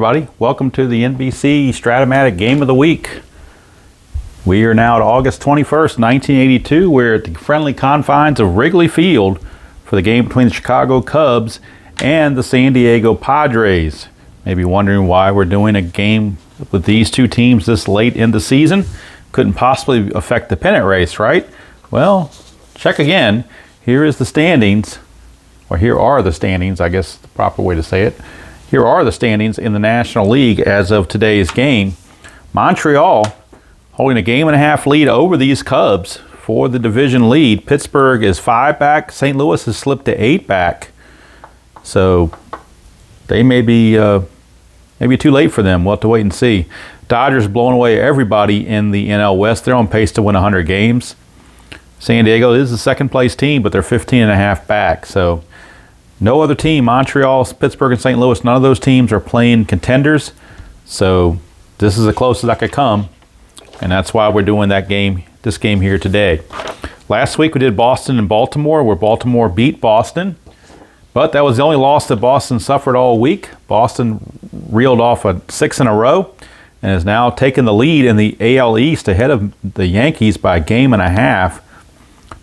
everybody. Welcome to the NBC Strat-O-Matic Game of the Week. We are now at August 21st, 1982. We're at the friendly confines of Wrigley Field for the game between the Chicago Cubs and the San Diego Padres. Maybe wondering why we're doing a game with these two teams this late in the season. Couldn't possibly affect the pennant race, right? Well, check again. Here is the standings, or here are the standings, I guess the proper way to say it. Here are the standings in the National League as of today's game. Montreal holding a 1.5 lead over these Cubs for the division lead. Pittsburgh is 5 back. St. Louis has slipped to 8 back. So they may be maybe too late for them. We'll have to wait and see. Dodgers blowing away everybody in the NL West. They're on pace to win 100 games. San Diego is the second place team, but they're 15.5 back. So no other team, Montreal, Pittsburgh, and St. Louis, none of those teams are playing contenders. So this is the closest I could come, and that's why we're doing this game here today. Last week we did Boston and Baltimore, where Baltimore beat Boston, but that was the only loss that Boston suffered all week. Boston reeled off 6 in a row and has now taken the lead in the AL East ahead of the Yankees by 1.5 games.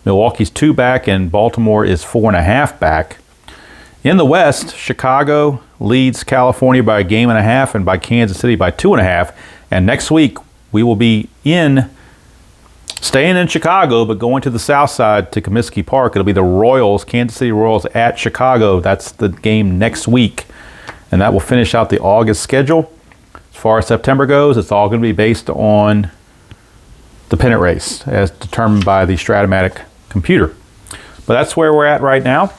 Milwaukee's 2 back and Baltimore is 4.5 back. In the West, Chicago leads California by 1.5 games and by Kansas City by 2.5. And next week, we will be staying in Chicago, but going to the south side to Comiskey Park. It'll be the Royals, Kansas City Royals at Chicago. That's the game next week. And that will finish out the August schedule. As far as September goes, it's all going to be based on the pennant race as determined by the Strat-O-Matic computer. But that's where we're at right now.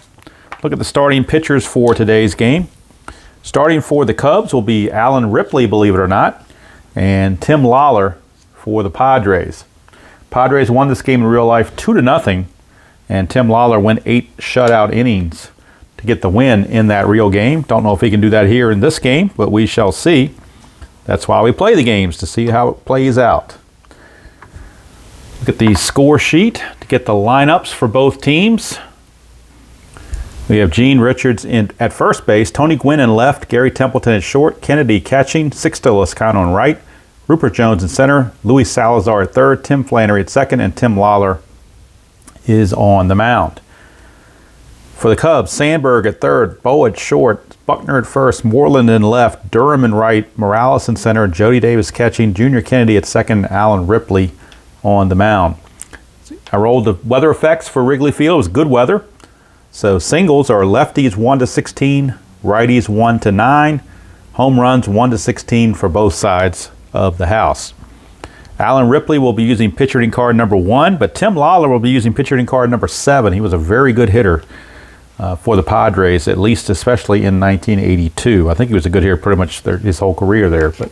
Look at the starting pitchers for today's game. Starting for the Cubs will be Alan Ripley, believe it or not, and Tim Lawler for the Padres. Padres won this game in real life 2-0, and Tim Lawler went 8 shutout innings to get the win in that real game. Don't know if he can do that here in this game, but we shall see. That's why we play the games, to see how it plays out. Look at the score sheet to get the lineups for both teams. We have Gene Richards at first base, Tony Gwynn in left, Gary Templeton at short, Kennedy catching, Sixto Loscano on right, Rupert Jones in center, Luis Salazar at third, Tim Flannery at second, and Tim Lawler is on the mound. For the Cubs, Sandberg at third, Bo at short, Buckner at first, Moreland in left, Durham in right, Morales in center, Jody Davis catching, Junior Kennedy at second, Alan Ripley on the mound. I rolled the weather effects for Wrigley Field. It was good weather. So singles are lefties 1-16, righties 1-9, home runs 1-16 for both sides of the house. Alan Ripley will be using pitcher hitting card number 1, but Tim Lawler will be using pitcher hitting card number 7. He was a very good hitter for the Padres, at least especially in 1982. I think he was a good hitter pretty much his whole career there, but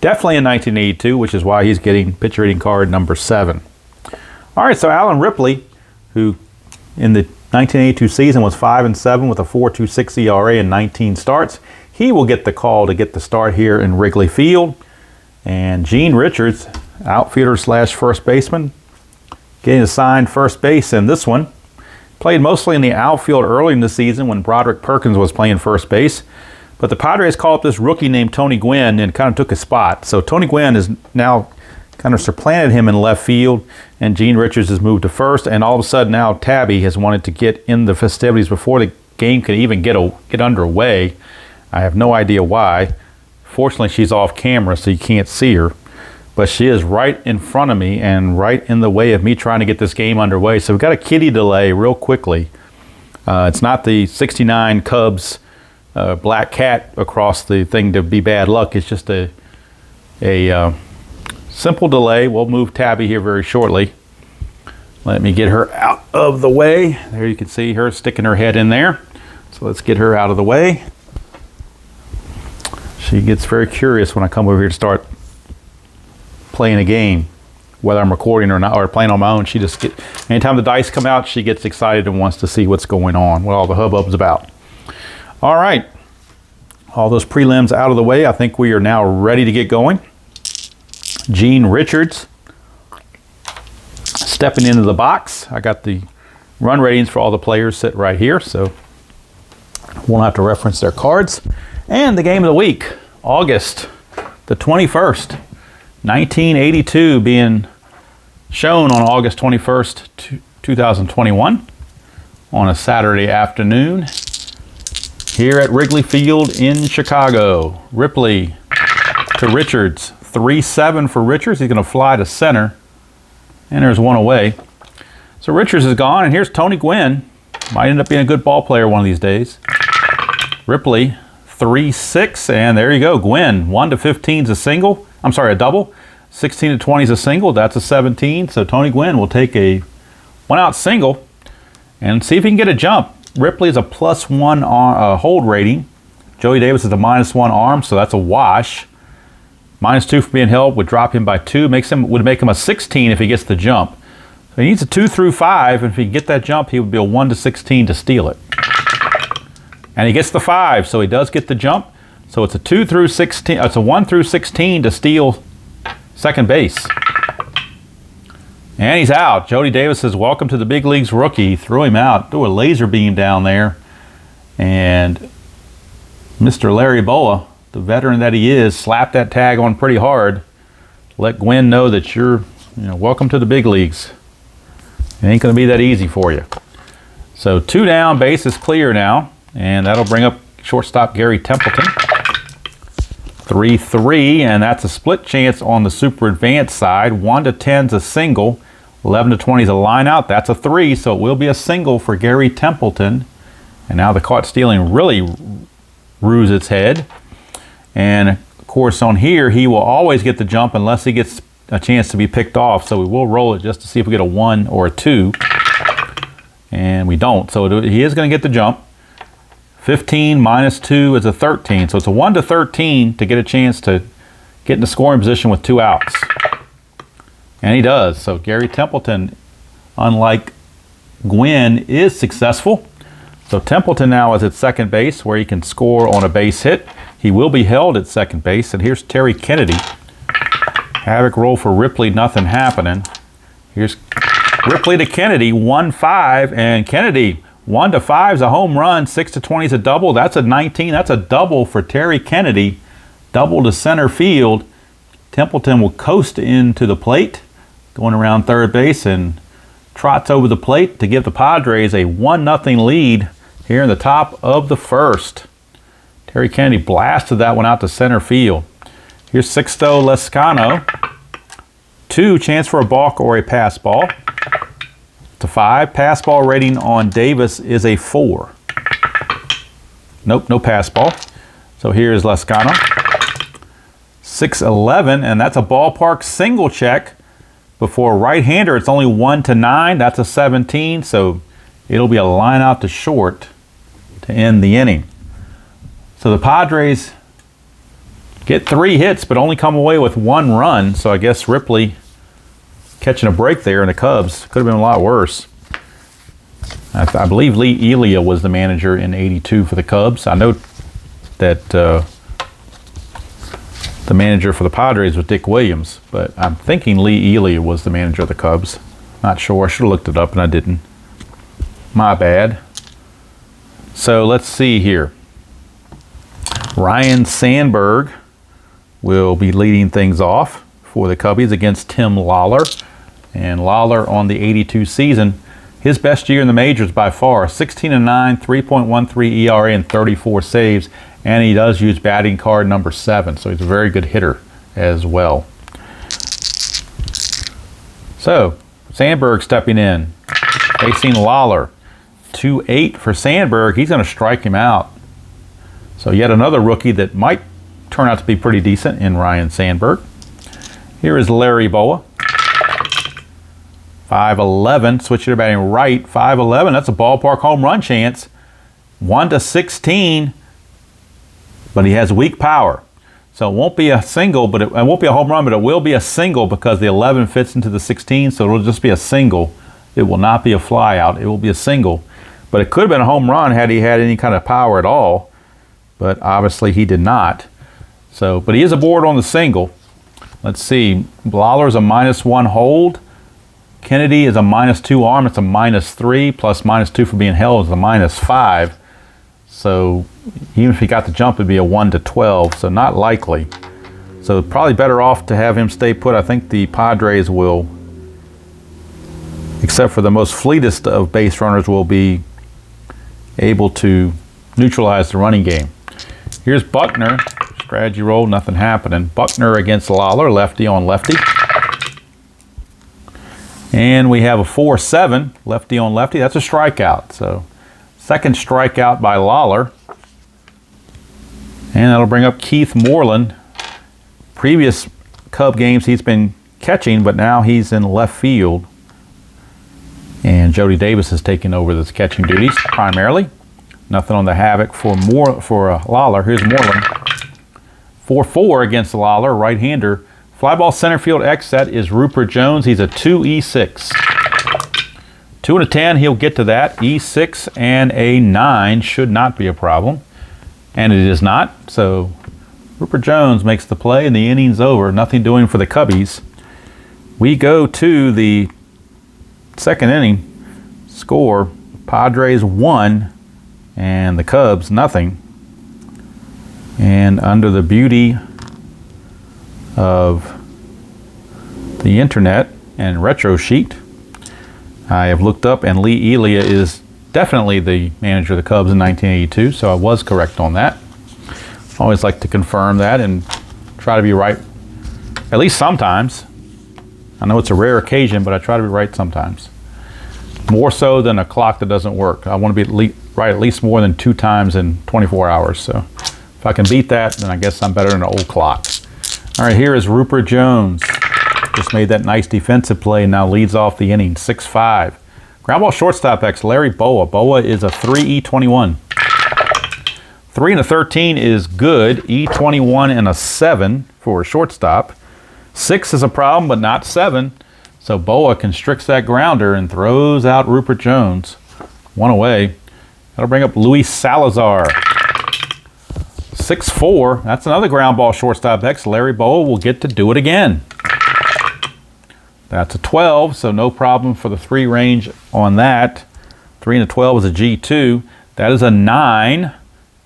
definitely in 1982, which is why he's getting pitcher hitting card number 7. All right, so Alan Ripley, who in the 1982 season was 5-7 with a 4.26 ERA and 19 starts. He will get the call to get the start here in Wrigley Field. And Gene Richards, outfielder / first baseman, getting assigned first base in this one. Played mostly in the outfield early in the season when Broderick Perkins was playing first base. But the Padres called up this rookie named Tony Gwynn and kind of took his spot. So Tony Gwynn is now kind of supplanted him in left field, and Gene Richards has moved to first, and all of a sudden now Tabby has wanted to get in the festivities before the game can even get underway. I have no idea why. Fortunately, she's off camera, so you can't see her, but she is right in front of me and right in the way of me trying to get this game underway. So we've got a kitty delay real quickly. It's not the 69 Cubs black cat across the thing to be bad luck. It's just a simple delay. We'll move Tabby here very shortly. Let me get her out of the way. There you can see her sticking her head in there. So let's get her out of the way. She gets very curious when I come over here to start playing a game, whether I'm recording or not, or playing on my own. Anytime the dice come out, she gets excited and wants to see what's going on, what all the hubbub's about. All right, all those prelims out of the way. I think we are now ready to get going. Gene Richards stepping into the box. I got the run ratings for all the players sit right here, so won't have to reference their cards. And the game of the week August the 21st, 1982, being shown on August 21st, 2021, on a Saturday afternoon here at Wrigley Field in Chicago. Ripley to Richards, 3-7 for Richards. He's going to fly to center, and there's one away. So Richards is gone, and here's Tony Gwynn. Might end up being a good ball player one of these days. Ripley, 3-6, and there you go. Gwynn, 1-15 is a single. I'm sorry, a double. 16-20 is a single. That's a 17. So Tony Gwynn will take a one-out single and see if he can get a jump. Ripley is a +1 hold rating. Joey Davis is a -1 arm, so that's a wash. -2 for being held would drop him by 2. Would make him a 16 if he gets the jump. So he needs a 2 through 5, and if he can get that jump, he would be a 1-16 to steal it. And he gets the 5, so he does get the jump. So it's a 2 through 16. It's a 1 through 16 to steal second base. And he's out. Jody Davis says, "Welcome to the big leagues, rookie." Threw him out. Threw a laser beam down there, and Mr. Larry Boa, the veteran that he is, slapped that tag on pretty hard. Let Gwynn know that you're, welcome to the big leagues. It ain't going to be that easy for you. So 2 down, base is clear now, and that'll bring up shortstop Gary Templeton. 3-3, and that's a split chance on the super advanced side. 1-10 is a single. 11-20 is a line out. That's a 3, so it will be a single for Gary Templeton. And now the caught stealing really ruse its head. And of course on here, he will always get the jump unless he gets a chance to be picked off. So we will roll it just to see if we get a 1 or a 2. And we don't, so he is going to get the jump. 15 -2 is a 13. So it's a 1-13 to get a chance to get in the scoring position with 2 outs. And he does. So Gary Templeton, unlike Gwynn, is successful. So Templeton now is at second base where he can score on a base hit. He will be held at second base. And here's Terry Kennedy. Havoc roll for Ripley, nothing happening. Here's Ripley to Kennedy, 1-5, and Kennedy, 1-5 is a home run, 6-20 is a double. That's a 19. That's a double for Terry Kennedy. Double to center field. Templeton will coast into the plate, going around third base, and trots over the plate to give the Padres a 1-0 lead here in the top of the first. Terry Kennedy blasted that one out to center field. Here's Sixto Lescano. 2, chance for a balk or a pass ball. To 5. Pass ball rating on Davis is a 4. Nope, no pass ball. So here's Lescano. 6-11, and that's a ballpark single check. Before right-hander, it's only 1-9. That's a 17, so it'll be a line out to short to end the inning. So the Padres get 3 hits, but only come away with 1 run. So I guess Ripley catching a break there, and the Cubs could have been a lot worse. I believe Lee Elia was the manager in '82 for the Cubs. I know that the manager for the Padres was Dick Williams, but I'm thinking Lee Elia was the manager of the Cubs. Not sure. I should have looked it up, and I didn't. My bad. So let's see here. Ryan Sandberg will be leading things off for the Cubbies against Tim Lawler. And Lawler on the '82 season, his best year in the majors by far, 16-9, 3.13 ERA, and 34 saves. And he does use batting card number 7, so he's a very good hitter as well. So, Sandberg stepping in, facing Lawler. 2-8 for Sandberg. He's going to strike him out. So yet another rookie that might turn out to be pretty decent in Ryan Sandberg. Here is Larry Boa. 5-11, switching to batting right. 5-11, that's a ballpark home run chance. 1-16, but he has weak power. So it won't be a single, but it won't be a home run, but it will be a single because the 11 fits into the 16, so it'll just be a single. It will not be a fly out. It will be a single. But it could have been a home run had he had any kind of power at all, but obviously he did not. So, but he is aboard on the single. Let's see, Lawler's a -1 hold. Kennedy is a -2 arm. It's a -3, plus -2 for being held is a -5. So even if he got the jump, it'd be a 1-12, so not likely. So probably better off to have him stay put. I think the Padres will, except for the most fleetest of base runners, will be able to neutralize the running game. Here's Buckner. Strategy roll, nothing happening. Buckner against Lawler, lefty on lefty. And we have a 4-7, lefty on lefty. That's a strikeout. So second strikeout by Lawler. And that'll bring up Keith Moreland. Previous Cub games he's been catching, but now he's in left field. And Jody Davis is taking over the catching duties primarily. Nothing on the havoc for Lawler. Here's Moreland. 4-4 against Lawler, right-hander. Fly ball center field X, that is Rupert Jones. He's a 2E6. 2 and a 10, he'll get to that. E6 and a 9 should not be a problem. And it is not. So Rupert Jones makes the play and the inning's over. Nothing doing for the Cubbies. We go to the second inning. Score, Padres 1 and the Cubs nothing. And under the beauty of the internet and retro sheet, I have looked up, and Lee Elia is definitely the manager of the Cubs in 1982, so I was correct on that. I always like to confirm that and try to be right, at least sometimes. I know it's a rare occasion, but I try to be right sometimes. More so than a clock that doesn't work. I want to be right at least more than 2 times in 24 hours. So if I can beat that, then I guess I'm better than an old clock. All right, here is Rupert Jones. Just made that nice defensive play and now leads off the inning, 6-5. Ground ball shortstop X, Larry Boa. Boa is a 3E21. 3 and a 13 is good. E21 and a 7 for a shortstop. 6 is a problem, but not 7. So Boa constricts that grounder and throws out Rupert Jones. 1 away. That'll bring up Luis Salazar. 6-4. That's another ground ball shortstop X. Larry Boa will get to do it again. That's a 12, so no problem for the 3 range on that. 3 and a 12 is a G2. That is a 9,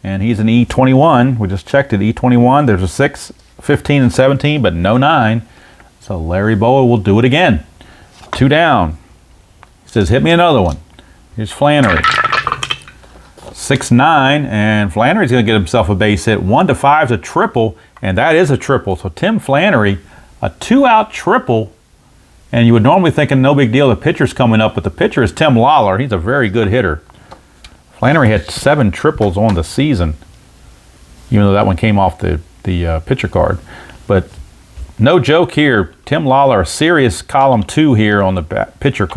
and he's an E21. We just checked it, E21. There's a 6, 15, and 17, but no 9. So Larry Boa will do it again. 2 down. He says, hit me another one. Here's Flannery. 6-9, and Flannery's going to get himself a base hit. 1-5 is a triple, and that is a triple. So Tim Flannery, a 2-out triple, and you would normally think no big deal, the pitcher's coming up, but the pitcher is Tim Lawler. He's a very good hitter. Flannery had 7 triples on the season, even though that one came off the pitcher card. But no joke here, Tim Lawler, a serious column 2 here on the pitcher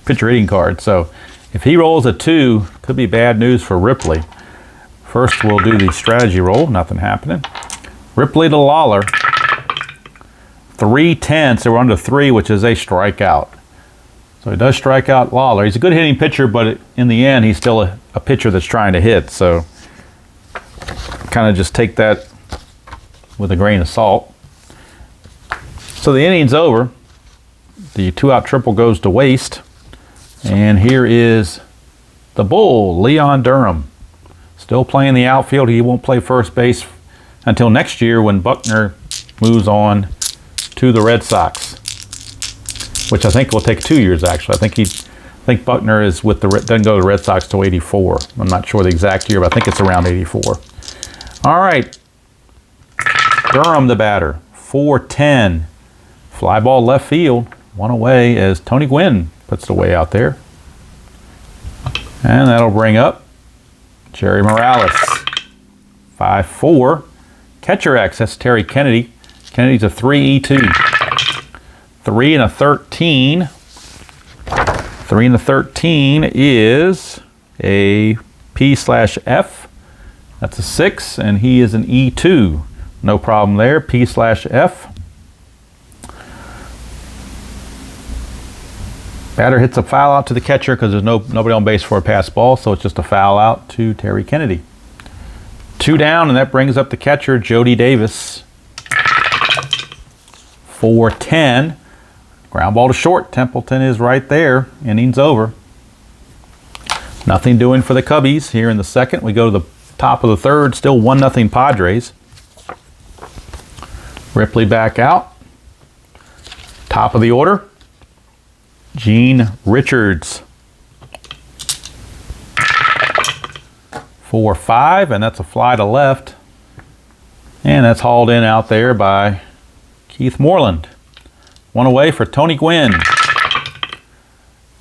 hitting card. So if he rolls a 2, could be bad news for Ripley. First, we'll do the strategy roll. Nothing happening. Ripley to Lawler. 3-10, so we're under 3, which is a strikeout. So he does strike out Lawler. He's a good hitting pitcher, but in the end, he's still a pitcher that's trying to hit. So kind of just take that with a grain of salt. So the inning's over. The 2-out triple goes to waste. And here is the Bull, Leon Durham. Still playing the outfield. He won't play first base until next year when Buckner moves on to the Red Sox, which I think will take 2 years actually. I think Buckner is with doesn't go to the Red Sox till 84. I'm not sure the exact year, but I think it's around 84. All right, Durham the batter, 4-10, fly ball left field, 1 away as Tony Gwynn puts the way out there, and that'll bring up Jerry Morales. 5-4, catcher X, that's Terry Kennedy. Kennedy's a 3E2. 3 and a 13. 3 and a 13 is a P/F. That's a 6, and he is an E2. No problem there. P/F. Batter hits a foul out to the catcher because there's nobody on base for a pass ball, so it's just a foul out to Terry Kennedy. 2 down, and that brings up the catcher, Jody Davis. 4-10. Ground ball to short. Templeton is right there. Inning's over. Nothing doing for the Cubbies here in the second. We go to the Top of the third, still 1-0 Padres. Ripley back out. Top of the order, Gene Richards. 4-5, and that's a fly to left. And that's hauled in out there by Keith Moreland. One away for Tony Gwynn.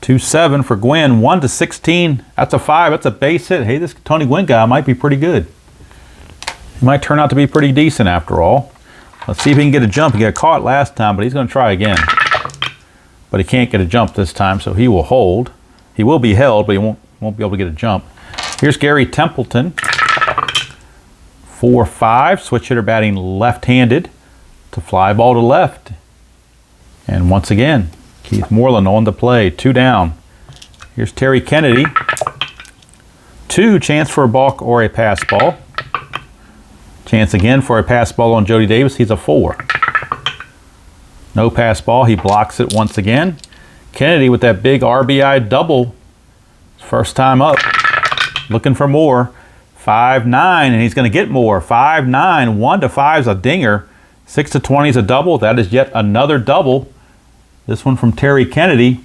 2-7 for Gwynn. 1-16. That's a 5. That's a base hit. Hey, this Tony Gwynn guy might be pretty good. He might turn out to be pretty decent after all. Let's see if he can get a jump. He got caught last time, but he's going to try again. But he can't get a jump this time, so he will hold. He will be held, but he won't be able to get a jump. Here's Gary Templeton. 4-5. Switch hitter batting left-handed to fly ball to left. And once again, Keith Moreland on the play. 2 down. Here's Terry Kennedy. 2, chance for a balk or a pass ball. Chance again for a pass ball on Jody Davis. He's a 4. No pass ball. He blocks it once again. Kennedy with that big RBI double. First time up. Looking for more. 5-9, and he's going to get more. 5-9. 1-5 is a dinger. 6-20 is a double. That is yet another double. This one from Terry Kennedy.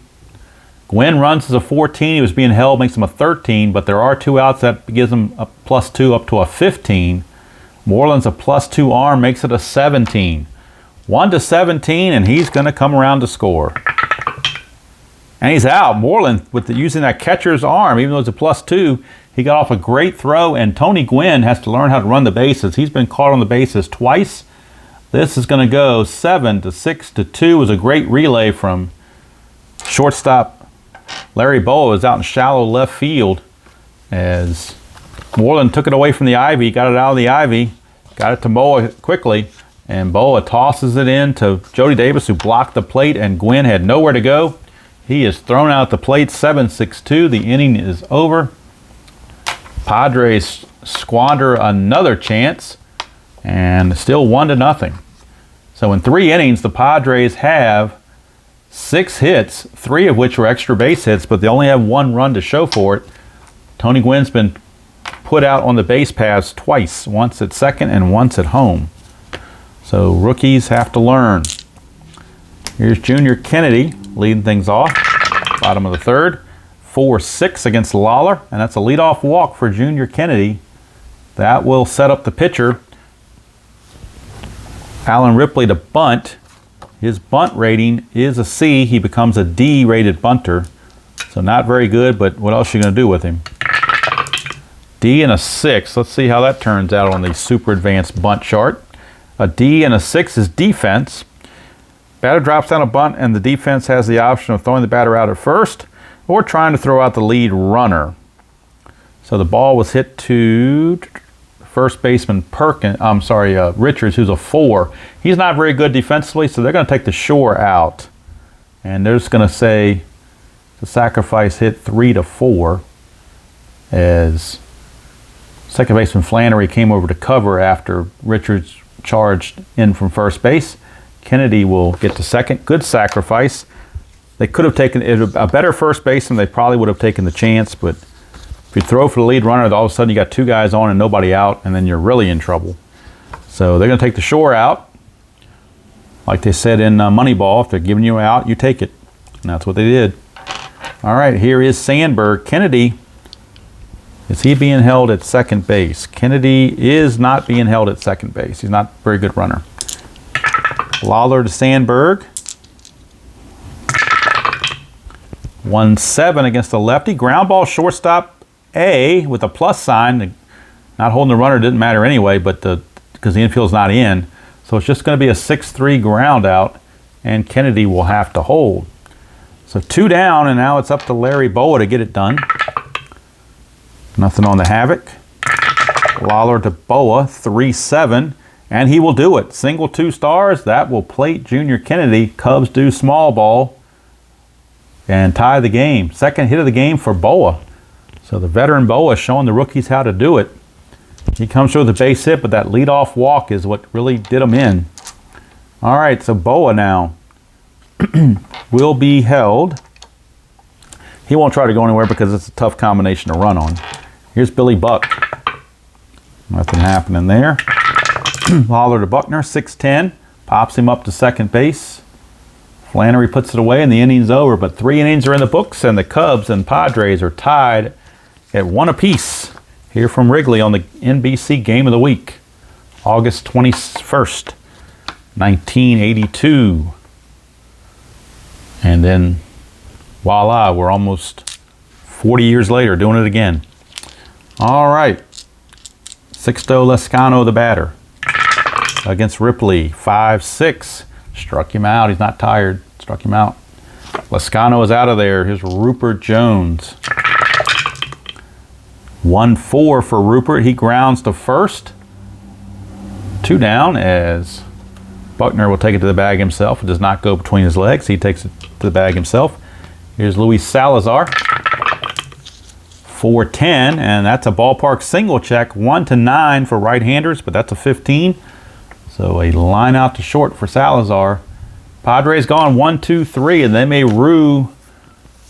Gwynn runs as a 14. He was being held, makes him a 13, but there are 2 outs. That gives him a +2 up to a 15. Moreland's a +2 arm, makes it a 17. 1-17, and he's going to come around to score. And he's out. Moreland, using that catcher's arm, even though it's a +2, he got off a great throw, and Tony Gwynn has to learn how to run the bases. He's been caught on the bases twice. This is going to go 7-6-2. It was a great relay from shortstop Larry Boa. Is out in shallow left field as Moreland took it away from the ivy, got it out of the ivy, got it to Boa quickly, and Boa tosses it in to Jody Davis, who blocked the plate, and Gwynn had nowhere to go. He is thrown out the plate. 7-6-2. The inning is over. Padres squander another chance, and still 1-0. So in 3 innings, the Padres have 6 hits, 3 of which were extra base hits, but they only have 1 run to show for it. Tony Gwynn's been put out on the base paths twice, once at second and once at home. So rookies have to learn. Here's Junior Kennedy leading things off. Bottom of the third. 4-6 against Lawler, and that's a leadoff walk for Junior Kennedy. That will set up the pitcher, Alan Ripley, to bunt. His bunt rating is a C. He becomes a D-rated bunter. So not very good, but what else are you going to do with him? D and a 6. Let's see how that turns out on the super advanced bunt chart. A D and a 6 is defense. Batter drops down a bunt, and the defense has the option of throwing the batter out at first or trying to throw out the lead runner. So the ball was hit to first baseman Richards, who's a 4. He's not very good defensively, so they're going to take the Shore out. And they're just going to say the sacrifice hit 3-4 as second baseman Flannery came over to cover after Richards charged in from first base. Kennedy will get to second. Good sacrifice. They could have taken a better first baseman. They probably would have taken the chance, but if you throw for the lead runner, all of a sudden you got 2 guys on and nobody out, and then you're really in trouble. So they're going to take the Shore out. Like they said in Moneyball, if they're giving you out, you take it. And that's what they did. All right, here is Sandberg. Kennedy, is he being held at second base? Kennedy is not being held at second base. He's not a very good runner. Lawler to Sandberg. 1-7 against the lefty. Ground ball, shortstop A with a plus sign. Not holding the runner didn't matter anyway, but because the infield's not in. So it's just going to be a 6-3 ground out, and Kennedy will have to hold. So 2 down, and now it's up to Larry Boa to get it done. Nothing on the Havoc. Lawler to Boa, 3-7, and he will do it. Single 2 stars. That will plate Junior Kennedy. Cubs do small ball and tie the game. Second hit of the game for Boa. So the veteran Boa showing the rookies how to do it. He comes through with a base hit, but that leadoff walk is what really did him in. All right, so Boa now will be held. He won't try to go anywhere because it's a tough combination to run on. Here's Billy Buck. Nothing happening there. Lawler to Buckner, 6-10. Pops him up to second base. Flannery puts it away and the inning's over, but 3 innings are in the books and the Cubs and Padres are tied at 1 apiece. Here from Wrigley on the NBC Game of the Week, August 21st, 1982. And then, voila, we're almost 40 years later doing it again. All right. Sixto Lezcano, the batter, against Ripley, 5-6. Struck him out. He's not tired. Struck him out. Lezcano is out of there. Here's Rupert Jones. 1-4 for Rupert. He grounds to first. 2 down as Buckner will take it to the bag himself. It does not go between his legs. He takes it to the bag himself. Here's Luis Salazar. 4-10, and that's a ballpark single check. 1-9 for right-handers, but that's a 15. So a line out to short for Salazar. Padres gone 1-2-3, and they may rue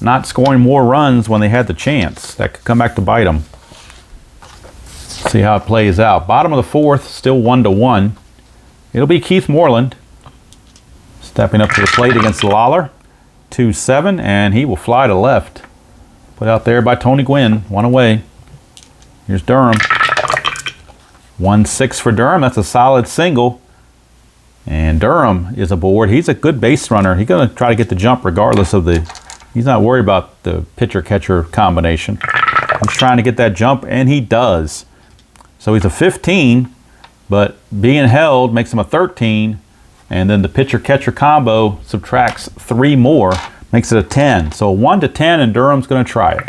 not scoring more runs when they had the chance. That could come back to bite them. See how it plays out. Bottom of the 4th, still 1-1. It'll be Keith Moreland stepping up to the plate against Lawler. 2-7, and he will fly to left. Put out there by Tony Gwynn. 1 away. Here's Durham. 1-6 for Durham. That's a solid single. And Durham is aboard. He's a good base runner. He's going to try to get the jump regardless of the... He's not worried about the pitcher-catcher combination. He's trying to get that jump, and he does. So he's a 15, but being held makes him a 13, and then the pitcher-catcher combo subtracts 3 more, makes it a 10. So 1-10, and Durham's going to try it.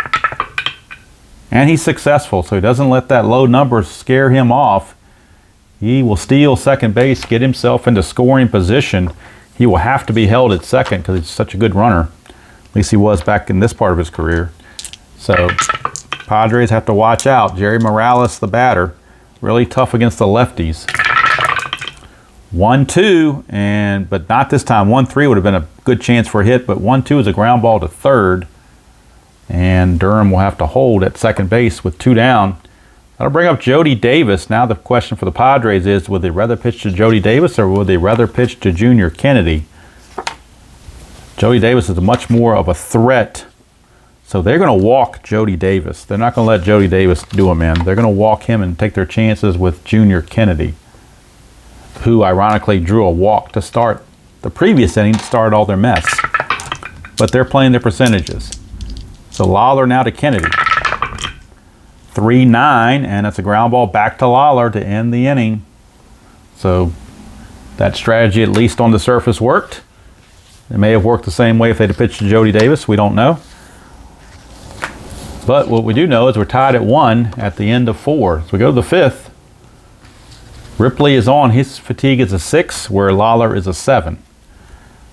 And he's successful, so he doesn't let that low number scare him off. He will steal second base, get himself into scoring position. He will have to be held at second because he's such a good runner. At least he was back in this part of his career. So Padres have to watch out. Jerry Morales, the batter, really tough against the lefties. 1-2, but not this time. 1-3 would have been a good chance for a hit, but 1-2 is a ground ball to third. And Durham will have to hold at second base with 2 down. That'll bring up Jody Davis. Now the question for the Padres is, would they rather pitch to Jody Davis or would they rather pitch to Junior Kennedy? Jody Davis is much more of a threat. So they're going to walk Jody Davis. They're not going to let Jody Davis do him in. They're going to walk him and take their chances with Junior Kennedy, who ironically drew a walk to start the previous inning, started all their mess. But they're playing their percentages. So Lawler now to Kennedy. 3-9, and it's a ground ball back to Lawler to end the inning. So that strategy, at least on the surface, worked. It may have worked the same way if they'd have pitched to Jody Davis. We don't know. But what we do know is we're tied at 1 at the end of 4. So we go to the 5th. Ripley is on. His fatigue is a 6, where Lawler is a 7.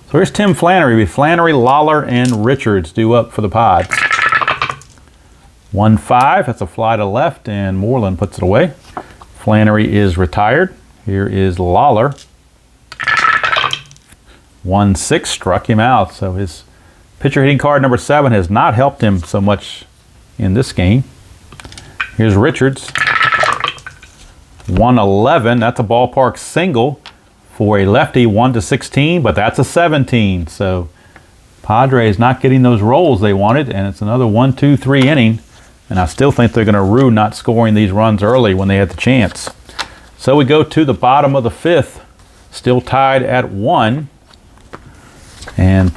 So here's Tim Flannery. Flannery, Lawler, and Richards due up for the Pods. 1-5. That's a fly to left, and Moreland puts it away. Flannery is retired. Here is Lawler. 1-6 struck him out. So his pitcher hitting card number 7 has not helped him so much in this game. Here's Richards. 1-11. That's a ballpark single for a lefty, 1-16, but that's a 17. So Padres not getting those rolls they wanted, and it's another 1-2-3 inning. And I still think they're going to rue not scoring these runs early when they had the chance. So we go to the bottom of the 5th, still tied at 1. And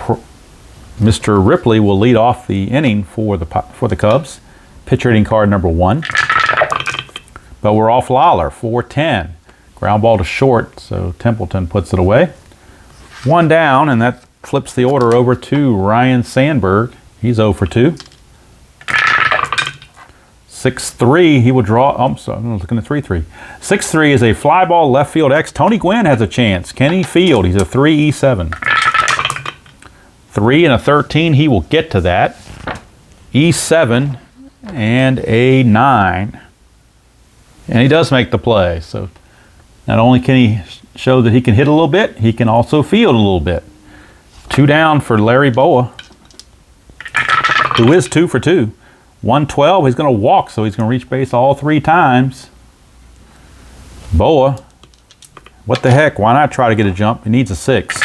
Mr. Ripley will lead off the inning for the Cubs. Pitcher hitting card number 1. But we're off Lawler, 4-10. Ground ball to short, so Templeton puts it away. 1 down, and that flips the order over to Ryan Sandberg. He's 0 for 2. 6-3, he will draw. Oh, I'm sorry, I'm looking at 3-3. 6-3 is a fly ball left field X. Tony Gwynn has a chance. Kenny Field, he's a 3-E7. 3 and a 13, he will get to that. E7 and a 9. And he does make the play. So not only can he show that he can hit a little bit, he can also field a little bit. 2 down for Larry Boa, who is 2 for 2. 112, he's going to walk, so he's going to reach base all 3 times. Boa, what the heck? Why not try to get a jump? He needs a 6.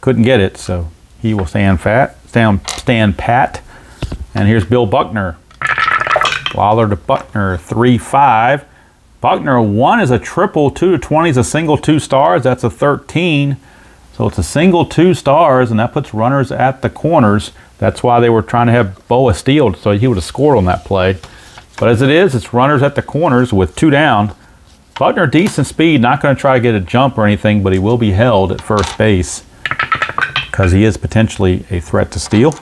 Couldn't get it, so he will stand pat. And here's Bill Buckner. Lawler to Buckner, 3-5. Buckner, 1 is a triple, 2 to 20 is a single 2 stars. That's a 13. So it's a single 2 stars, and that puts runners at the corners. That's why they were trying to have Boa stealed, so he would have scored on that play. But as it is, it's runners at the corners with 2 down. Buckner, decent speed, not going to try to get a jump or anything, but he will be held at first base because he is potentially a threat to steal.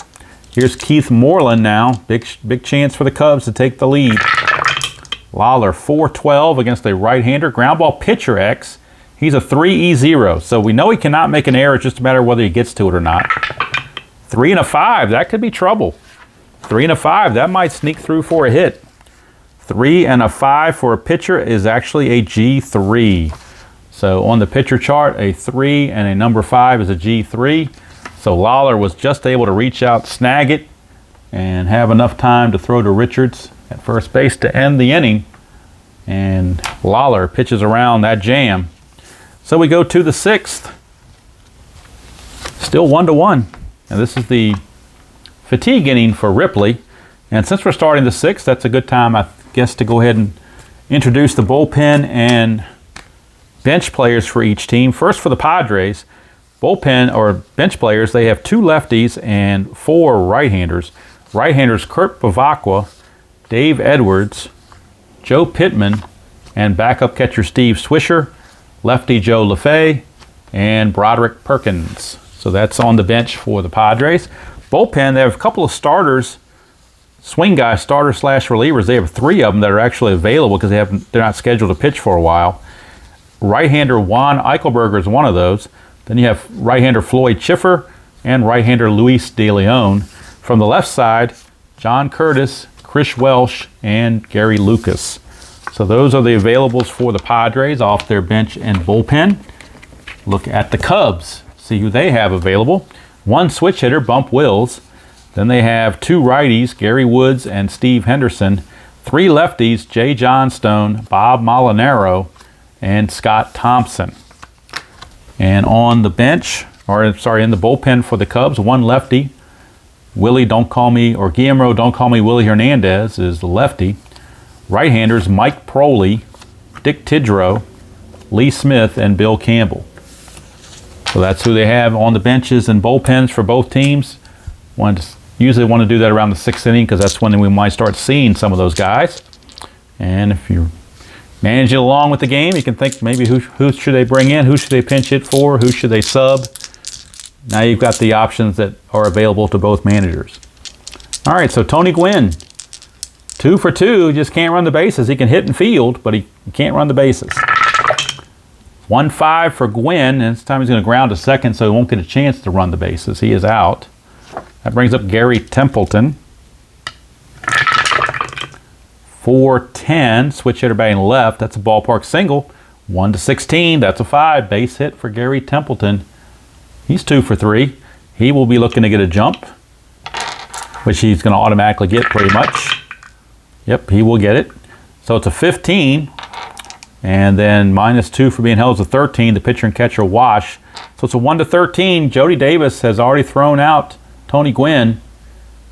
Here's Keith Moreland now. Big chance for the Cubs to take the lead. Lawler, 4-12 against a right-hander. Ground ball pitcher X. He's a 3-E-0, so we know he cannot make an error. It's just a matter of whether he gets to it or not. 3 and a 5, that could be trouble. 3 and a 5, that might sneak through for a hit. 3 and a 5 for a pitcher is actually a G3. So on the pitcher chart, a 3 and a number 5 is a G3. So Lawler was just able to reach out, snag it, and have enough time to throw to Richards at first base to end the inning. And Lawler pitches around that jam. So we go to the 6th. Still 1-1. And this is the fatigue inning for Ripley. And since we're starting the 6th, that's a good time, I guess, to go ahead and introduce the bullpen and bench players for each team. First for the Padres, bullpen or bench players, they have 2 lefties and 4 right-handers. Right-handers Kurt Bavacqua, Dave Edwards, Joe Pittman, and backup catcher Steve Swisher, lefty Joe LaFay, and Broderick Perkins. So that's on the bench for the Padres. Bullpen, they have a couple of starters, swing guys, starter/relievers. They have 3 of them that are actually available because they're not scheduled to pitch for a while. Right-hander Juan Eichelberger is one of those. Then you have right-hander Floyd Schiffer and right-hander Luis De Leon. From the left side, John Curtis, Chris Welsh, and Gary Lucas. So those are the availables for the Padres off their bench and bullpen. Look at the Cubs. See who they have available. 1 switch hitter, Bump Wills. Then they have 2 righties, Gary Woods and Steve Henderson. 3 lefties, Jay Johnstone, Bob Molinaro, and Scott Thompson. And on the bench, in the bullpen for the Cubs, 1 lefty, Guillermo, don't call me Willie Hernandez, is the lefty. Right-handers, Mike Proley, Dick Tidrow, Lee Smith, and Bill Campbell. So that's who they have on the benches and bullpens for both teams. Usually want to do that around the 6th inning because that's when we might start seeing some of those guys. And if you're managing along with the game, you can think maybe who should they bring in, who should they pinch hit for, who should they sub. Now you've got the options that are available to both managers. All right, so Tony Gwynn, 2 for 2, just can't run the bases. He can hit and field, but he can't run the bases. 1-5 for Gwynn, and this time he's going to ground to second, so he won't get a chance to run the bases. He is out. That brings up Gary Templeton. 4-10, switch hitter batting left. That's a ballpark single. 1-16, that's a 5. Base hit for Gary Templeton. He's 2 for 3. He will be looking to get a jump, which he's going to automatically get pretty much. Yep, he will get it. So it's a 15, and then -2 for being held is a 13. The pitcher and catcher wash. So it's a 1-13. Jody Davis has already thrown out Tony Gwynn.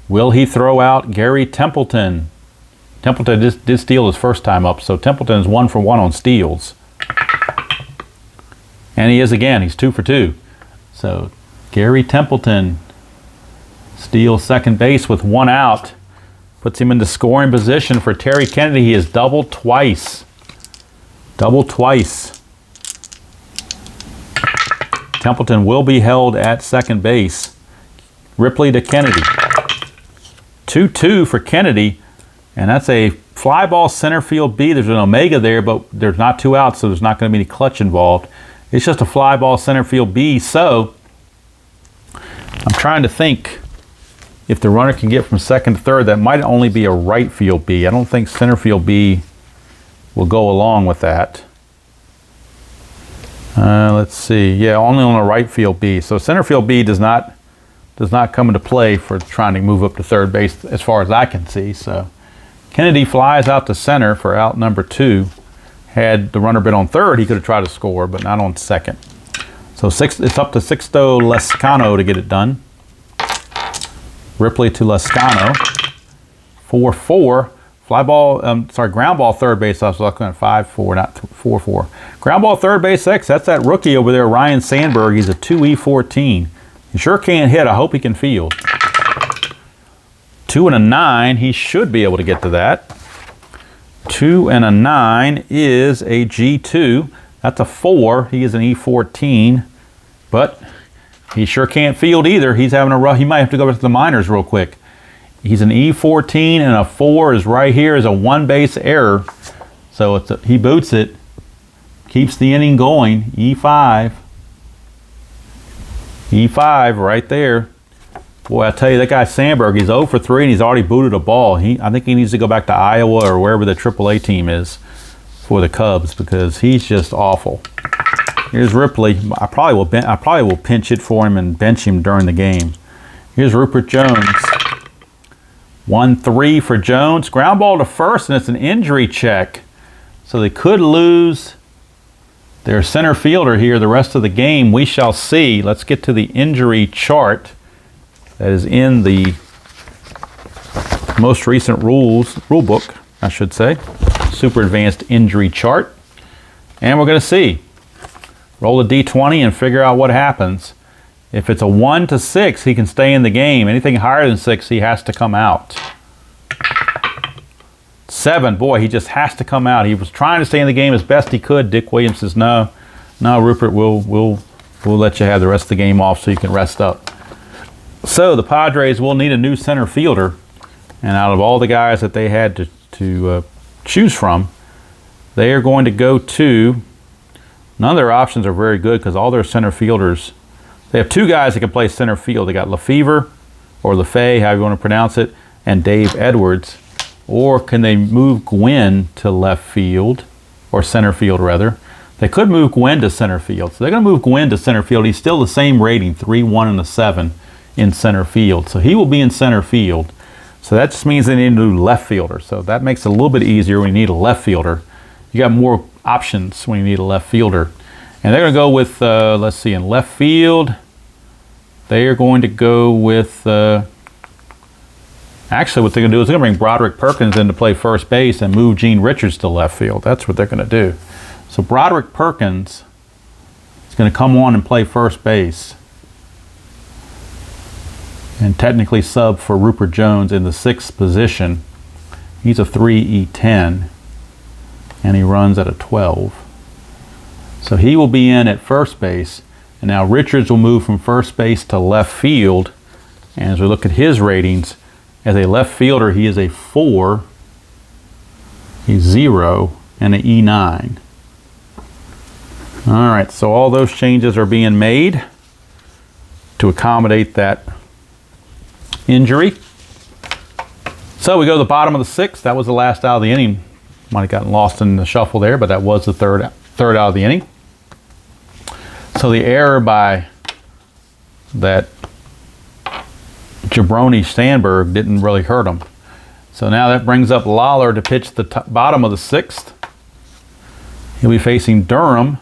Will he throw out Gary Templeton? Templeton did steal his first time up, so Templeton is 1 for 1 on steals. And he is again, he's 2 for 2. So Gary Templeton steals second base with 1 out. Puts him into scoring position for Terry Kennedy. He is doubled twice. Templeton will be held at second base. Ripley to Kennedy. 2-2 for Kennedy. And that's a fly ball center field B. There's an Omega there, but there's not 2 outs, so there's not going to be any clutch involved. It's just a fly ball center field B. So I'm trying to think if the runner can get from second to third. That might only be a right field B. I don't think center field B will go along with that. Let's see. Yeah, only on a right field B. So center field B does not come into play for trying to move up to third base as far as I can see. So Kennedy flies out to center for out number 2. had the runner been on third, he could have tried to score, but not on second. So it's up to Sixto Lescano to get it done. Ripley to Lescano. 4-4. Fly ball, ground ball third base. I was looking at 5-4, not 4-4. Ground ball third base X. That's that rookie over there, Ryan Sandberg. He's a 2E14. He sure can't hit. I hope he can field. 2 and a 9. He should be able to get to that. 2 and a 9 is a G2. That's a 4. He is an E14. But he sure can't field either. He's having a rough. He might have to go back to the minors real quick. He's an E14, and a 4 is right here is a 1 base error. So he boots it, keeps the inning going. E5. E5 right there. Boy, I tell you, that guy Sandberg, he's 0 for 3, and he's already booted a ball. I think he needs to go back to Iowa or wherever the AAA team is for the Cubs, because he's just awful. Here's Ripley. I probably will pinch it for him and bench him during the game. Here's Rupert Jones. 1-3 for Jones. Ground ball to first, and it's an injury check. So they could lose their center fielder here the rest of the game. We shall see. Let's get to the injury chart that is in the most recent rule book, I should say. Super advanced injury chart. And we're going to see. Roll a D20 and figure out what happens. If it's a 1 to 6, he can stay in the game. Anything higher than 6, he has to come out. 7, boy, he just has to come out. He was trying to stay in the game as best he could. Dick Williams says, no, Rupert, we'll let you have the rest of the game off so you can rest up. So the Padres will need a new center fielder. And out of all the guys that they had to choose from, they are going to go to, none of their options are very good because all their center fielders, they have 2 guys that can play center field. They got Lefevre, or Lefay, however you want to pronounce it, and Dave Edwards. Or can they move Gwynn to left field, or center field rather? They could move Gwynn to center field. So they're going to move Gwynn to center field. He's still the same rating, 3, 1, and a 7 in center field. So he will be in center field. So that just means they need a new left fielder. So that makes it a little bit easier when you need a left fielder. You got more options when you need a left fielder. And they're going to go with, let's see, in left field, they are going to go with, actually what they're going to do is they're going to bring Broderick Perkins in to play first base and move Gene Richards to left field. That's what they're going to do. So Broderick Perkins is going to come on and play first base and technically sub for Rupert Jones in the 6th position. He's a 3E10 and he runs at a 12. So he will be in at first base, and now Richards will move from first base to left field. And as we look at his ratings, as a left fielder, he is a 4, he's 0, and an E9. All right, so all those changes are being made to accommodate that injury. So we go to the bottom of the 6th. That was the last out of the inning. Might have gotten lost in the shuffle there, but that was the third out of the inning. So the error by that Jabroni Sandberg didn't really hurt him. So now that brings up Lawler to pitch the bottom of the 6th. He'll be facing Durham,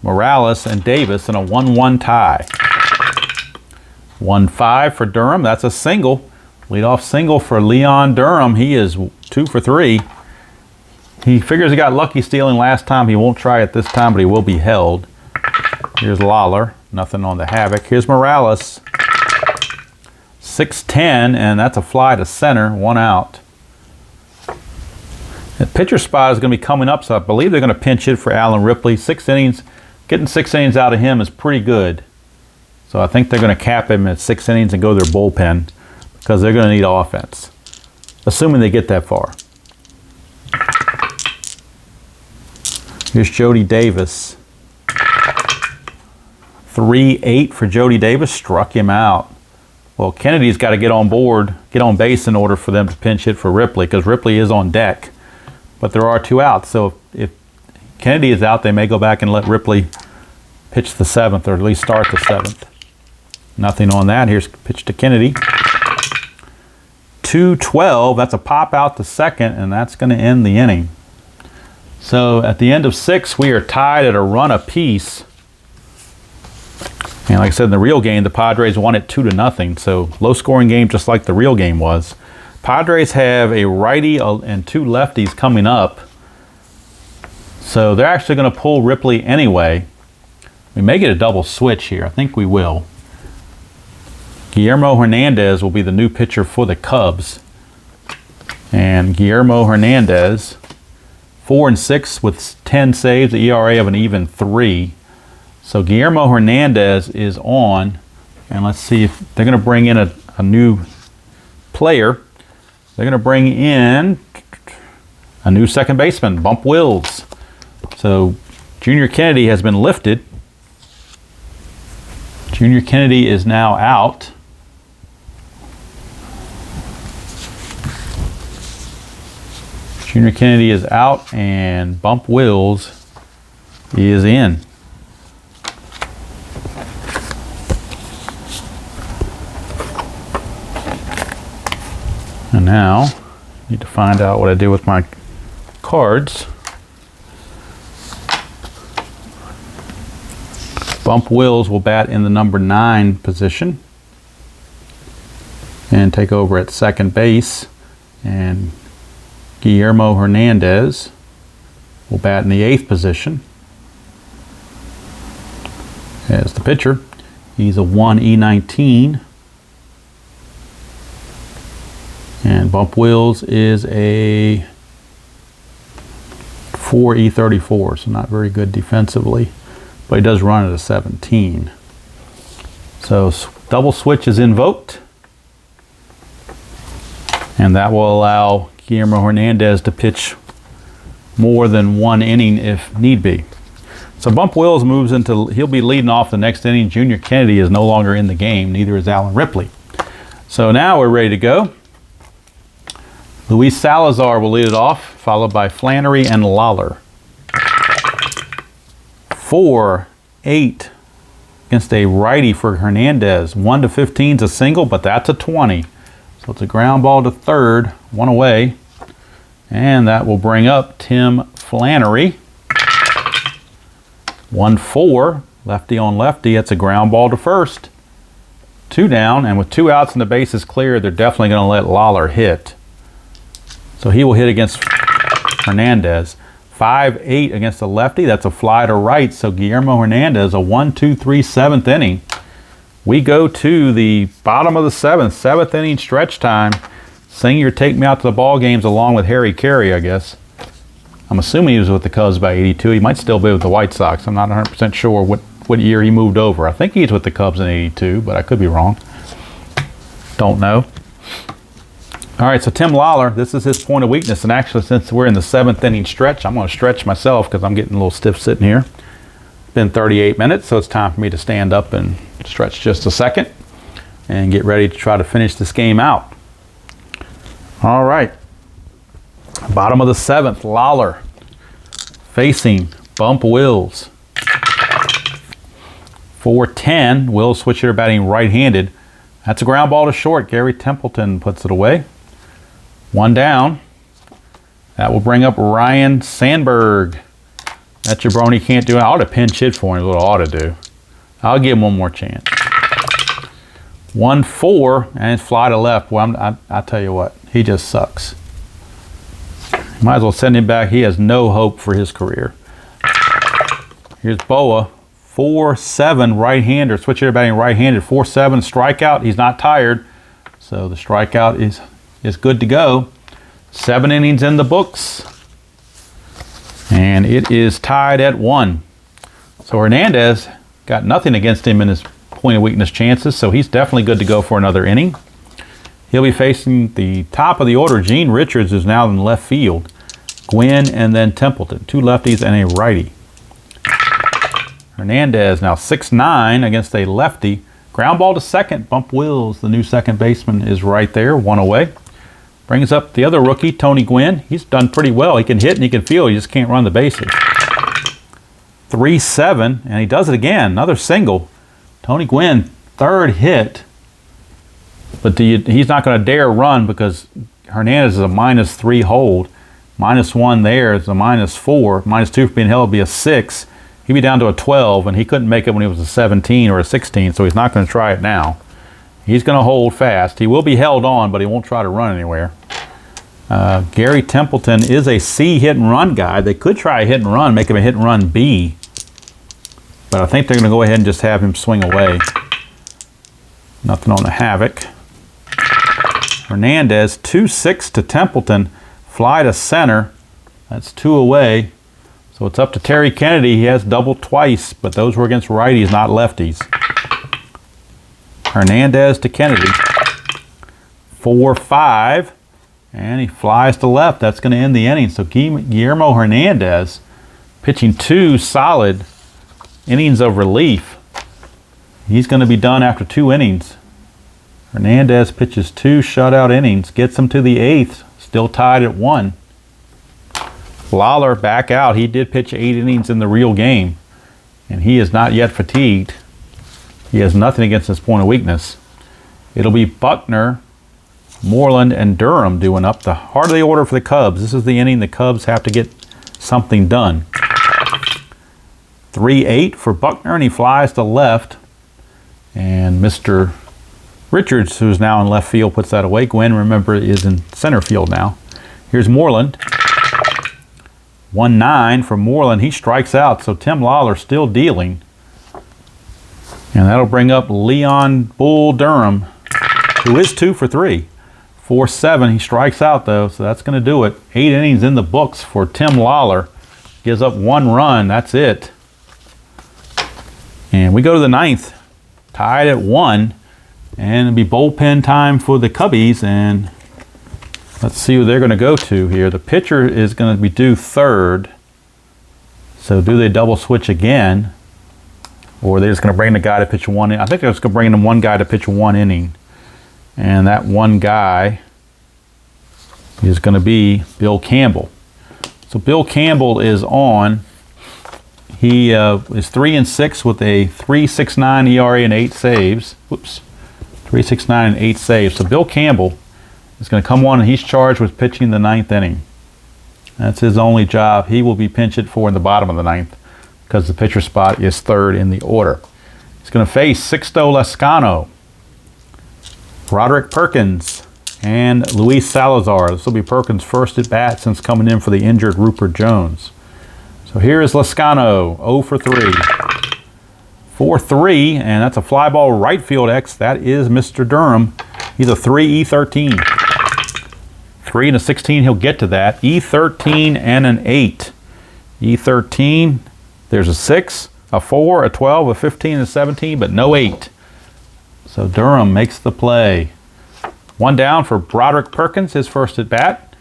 Morales, and Davis in a 1-1 tie. 1-5 for Durham. That's a single. Leadoff single for Leon Durham. He is 2 for 3. He figures he got lucky stealing last time. He won't try it this time, but he will be held. Here's Lawler. Nothing on the Havoc. Here's Morales. 6-10, and that's a fly to center. 1 out. The pitcher spot is going to be coming up, so I believe they're going to pinch hit for Alan Ripley. 6 innings. Getting 6 innings out of him is pretty good. So I think they're going to cap him at 6 innings and go their bullpen because they're going to need offense, assuming they get that far. Here's Jody Davis. 3-8 for Jody Davis. Struck him out. Well, Kennedy's got to get on board, get on base in order for them to pinch hit for Ripley because Ripley is on deck. But there are 2 outs. So if Kennedy is out, they may go back and let Ripley pitch the 7th, or at least start the 7th. Nothing on that. Here's pitch to Kennedy. 2-12. That's a pop out to second, and that's going to end the inning. So at the end of 6, we are tied at a run apiece. And like I said, in the real game, the Padres won it 2-0. So low-scoring game, just like the real game was. Padres have a righty and 2 lefties coming up. So they're actually going to pull Ripley anyway. We may get a double switch here. I think we will. Guillermo Hernandez will be the new pitcher for the Cubs. And Guillermo Hernandez, 4-6 with 10 saves, the ERA of an even 3. So Guillermo Hernandez is on. And let's see if they're going to bring in a new player. They're going to bring in a new second baseman, Bump Wills. So Junior Kennedy has been lifted. Junior Kennedy is now out. Junior Kennedy is out and Bump Wills is in. And now I need to find out what I do with my cards. Bump Wills will bat in the number 9 position and take over at second base. And Guillermo Hernandez will bat in the 8th position as the pitcher. He's a 1E19. And Bump Wills is a 4E34, so not very good defensively. But he does run at a 17. So double switch is invoked. And that will allow Guillermo Hernandez to pitch more than 1 inning if need be. So Bump Wills moves into, he'll be leading off the next inning. Junior Kennedy is no longer in the game, neither is Alan Ripley. So now we're ready to go. Luis Salazar will lead it off, followed by Flannery and Lawler. 4-8 against a righty for Hernandez. 1-15 is a single, but that's a 20. So it's a ground ball to third, 1 away. And that will bring up Tim Flannery. 1-4, lefty on lefty. It's a ground ball to first. 2 down, and with 2 outs and the bases clear, they're definitely going to let Lawler hit. So he will hit against Hernandez. 5-8 against the lefty. That's a fly to right. So Guillermo Hernandez, a 1-2-3 7th inning. We go to the bottom of the 7th inning stretch time. Sing your Take Me Out to the Ball Games along with Harry Carey, I guess. I'm assuming he was with the Cubs by 82. He might still be with the White Sox. I'm not 100% sure what year he moved over. I think he's with the Cubs in 82, but I could be wrong. Don't know. All right, so Tim Lawler, this is his point of weakness. And actually, since we're in the 7th inning stretch, I'm going to stretch myself because I'm getting a little stiff sitting here. It's been 38 minutes, so it's time for me to stand up and stretch just a second and get ready to try to finish this game out. All right. Bottom of the 7th, Lawler facing Bump Wills. 4-10, Wills switch hitter batting right-handed. That's a ground ball to short. Gary Templeton puts it away. 1 down. That will bring up Ryan Sandberg. That jabroni can't do it. I ought to pinch hit for him, is what I ought to do. I'll give him one more chance. 1-4, and it's fly to left. Well, I tell you what, he just sucks. Might as well send him back. He has no hope for his career. Here's Boa. 4-7 right-hander. Switch hitter batting right-handed. 4-7 strikeout. He's not tired. So the strikeout is good to go. 7 innings in the books. And it is tied at 1. So Hernandez got nothing against him in his point of weakness chances. So he's definitely good to go for another inning. He'll be facing the top of the order. Gene Richards is now in left field. Gwynn and then Templeton. 2 lefties and a righty. Hernandez now 6-9 against a lefty. Ground ball to second. Bump Wills, the new second baseman, is right there, 1 away. Brings up the other rookie, Tony Gwynn. He's done pretty well. He can hit and he can field. He just can't run the bases. 3-7, and he does it again. Another single. Tony Gwynn, 3rd hit. But he's not going to dare run because Hernandez is a -3 hold. -1 there is a -4. -2 for being held would be a 6. He'd be down to a 12, and he couldn't make it when he was a 17 or a 16, so he's not going to try it now. He's going to hold fast. He will be held on, but he won't try to run anywhere. Gary Templeton is a C hit and run guy. They could try a hit and run, make him a hit and run B. But I think they're going to go ahead and just have him swing away. Nothing on the Havoc. Hernandez, 2-6 to Templeton. Fly to center. That's 2 away. So it's up to Terry Kennedy. He has doubled twice, but those were against righties, not lefties. Hernandez to Kennedy. 4-5. And he flies to left. That's going to end the inning. So Guillermo Hernandez pitching 2 solid innings of relief. He's going to be done after 2 innings. Hernandez pitches 2 shutout innings, gets him to the 8th, still tied at 1. Lawler back out. He did pitch 8 innings in the real game, and he is not yet fatigued. He has nothing against his point of weakness. It'll be Buckner, Moreland, and Durham doing up the heart of the order for the Cubs. This is the inning the Cubs have to get something done. 3-8 for Buckner, and he flies to left. And Mr. Richards, who's now in left field, puts that away. Gwen, remember, is in center field now. Here's Moreland. 1-9 for Moreland. He strikes out, so Tim Lawler still dealing. And that'll bring up Leon Bull Durham, who is 2 for 3. 4-7. He strikes out, though, so that's going to do it. 8 innings in the books for Tim Lawler. Gives up 1 run. That's it. And we go to the 9th. Tied at 1. And it'll be bullpen time for the Cubbies. And let's see who they're going to go to here. The pitcher is going to be due 3rd. So do they double switch again? Or are they just going to bring the guy to pitch 1 inning? I think they're just going to bring in 1 guy to pitch 1 inning. And that 1 guy is going to be Bill Campbell. So Bill Campbell is on. He is 3-6 with a 3.69 ERA and 8 saves. Whoops. 3.69 and 8 saves. So Bill Campbell is going to come on, and he's charged with pitching the 9th inning. That's his only job. He will be pinch hit for in the bottom of the 9th because the pitcher spot is 3rd in the order. He's going to face Sixto Lascano, Roderick Perkins, and Luis Salazar. This will be Perkins' first at bat since coming in for the injured Rupert Jones. So here is Lascano, 0 for 3. 4-3, and that's a fly ball right field X. That is Mr. Durham. He's a 3 E13. 3 and a 16, he'll get to that. E13 and an 8. E13, there's a 6, a 4, a 12, a 15, and a 17, but no 8. So Durham makes the play. 1 down for Broderick Perkins, his first at bat.